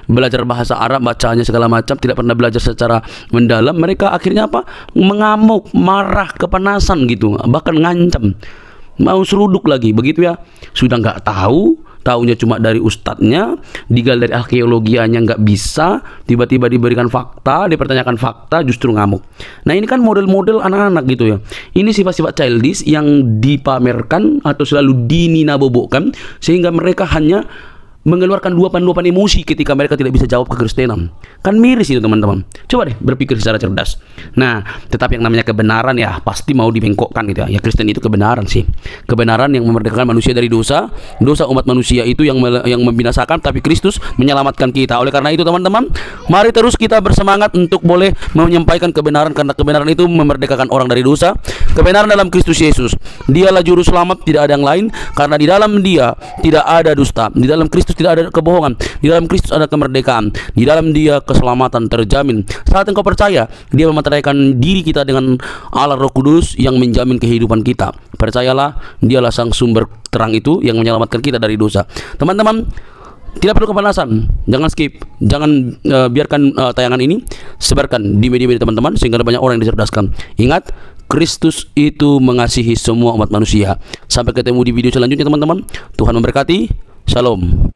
belajar bahasa Arab, bacanya segala macam, tidak pernah belajar secara mendalam. Mereka akhirnya apa? Mengamuk, marah, kepanasan gitu, bahkan ngancam, mau seruduk lagi begitu ya. Sudah nggak tahu, taunya cuma dari ustadznya, digali dari arkeologianya nggak bisa, tiba-tiba diberikan fakta, dipertanyakan fakta, justru ngamuk. Nah ini kan model-model anak-anak gitu ya. Ini sifat-sifat childish yang dipamerkan atau selalu dininabobokkan, sehingga mereka hanya mengeluarkan luapan-luapan emosi ketika mereka tidak bisa jawab kekristenan. Kan miris itu teman-teman. Coba deh berpikir secara cerdas. Nah, tetapi yang namanya kebenaran ya pasti mau dibengkokkan gitu ya. Ya Kristen itu kebenaran sih. Kebenaran yang memerdekakan manusia dari dosa. Dosa umat manusia itu yang membinasakan, tapi Kristus menyelamatkan kita. Oleh karena itu teman-teman, mari terus kita bersemangat untuk boleh menyampaikan kebenaran, karena kebenaran itu memerdekakan orang dari dosa. Kebenaran dalam Kristus Yesus. Dialah juru selamat, tidak ada yang lain, karena di dalam Dia tidak ada dusta. Di dalam Kristus tidak ada kebohongan. Di dalam Kristus ada kemerdekaan. Di dalam Dia keselamatan terjamin. Saat engkau percaya, Dia memateraikan diri kita dengan Allah Roh Kudus yang menjamin kehidupan kita. Percayalah, Dialah sang sumber terang itu yang menyelamatkan kita dari dosa. Teman-teman, tidak perlu kepanasan, jangan skip, jangan biarkan tayangan ini, sebarkan di media-media teman-teman sehingga banyak orang yang dicerdaskan. Ingat, Kristus itu mengasihi semua umat manusia. Sampai ketemu di video selanjutnya teman-teman. Tuhan memberkati. Shalom.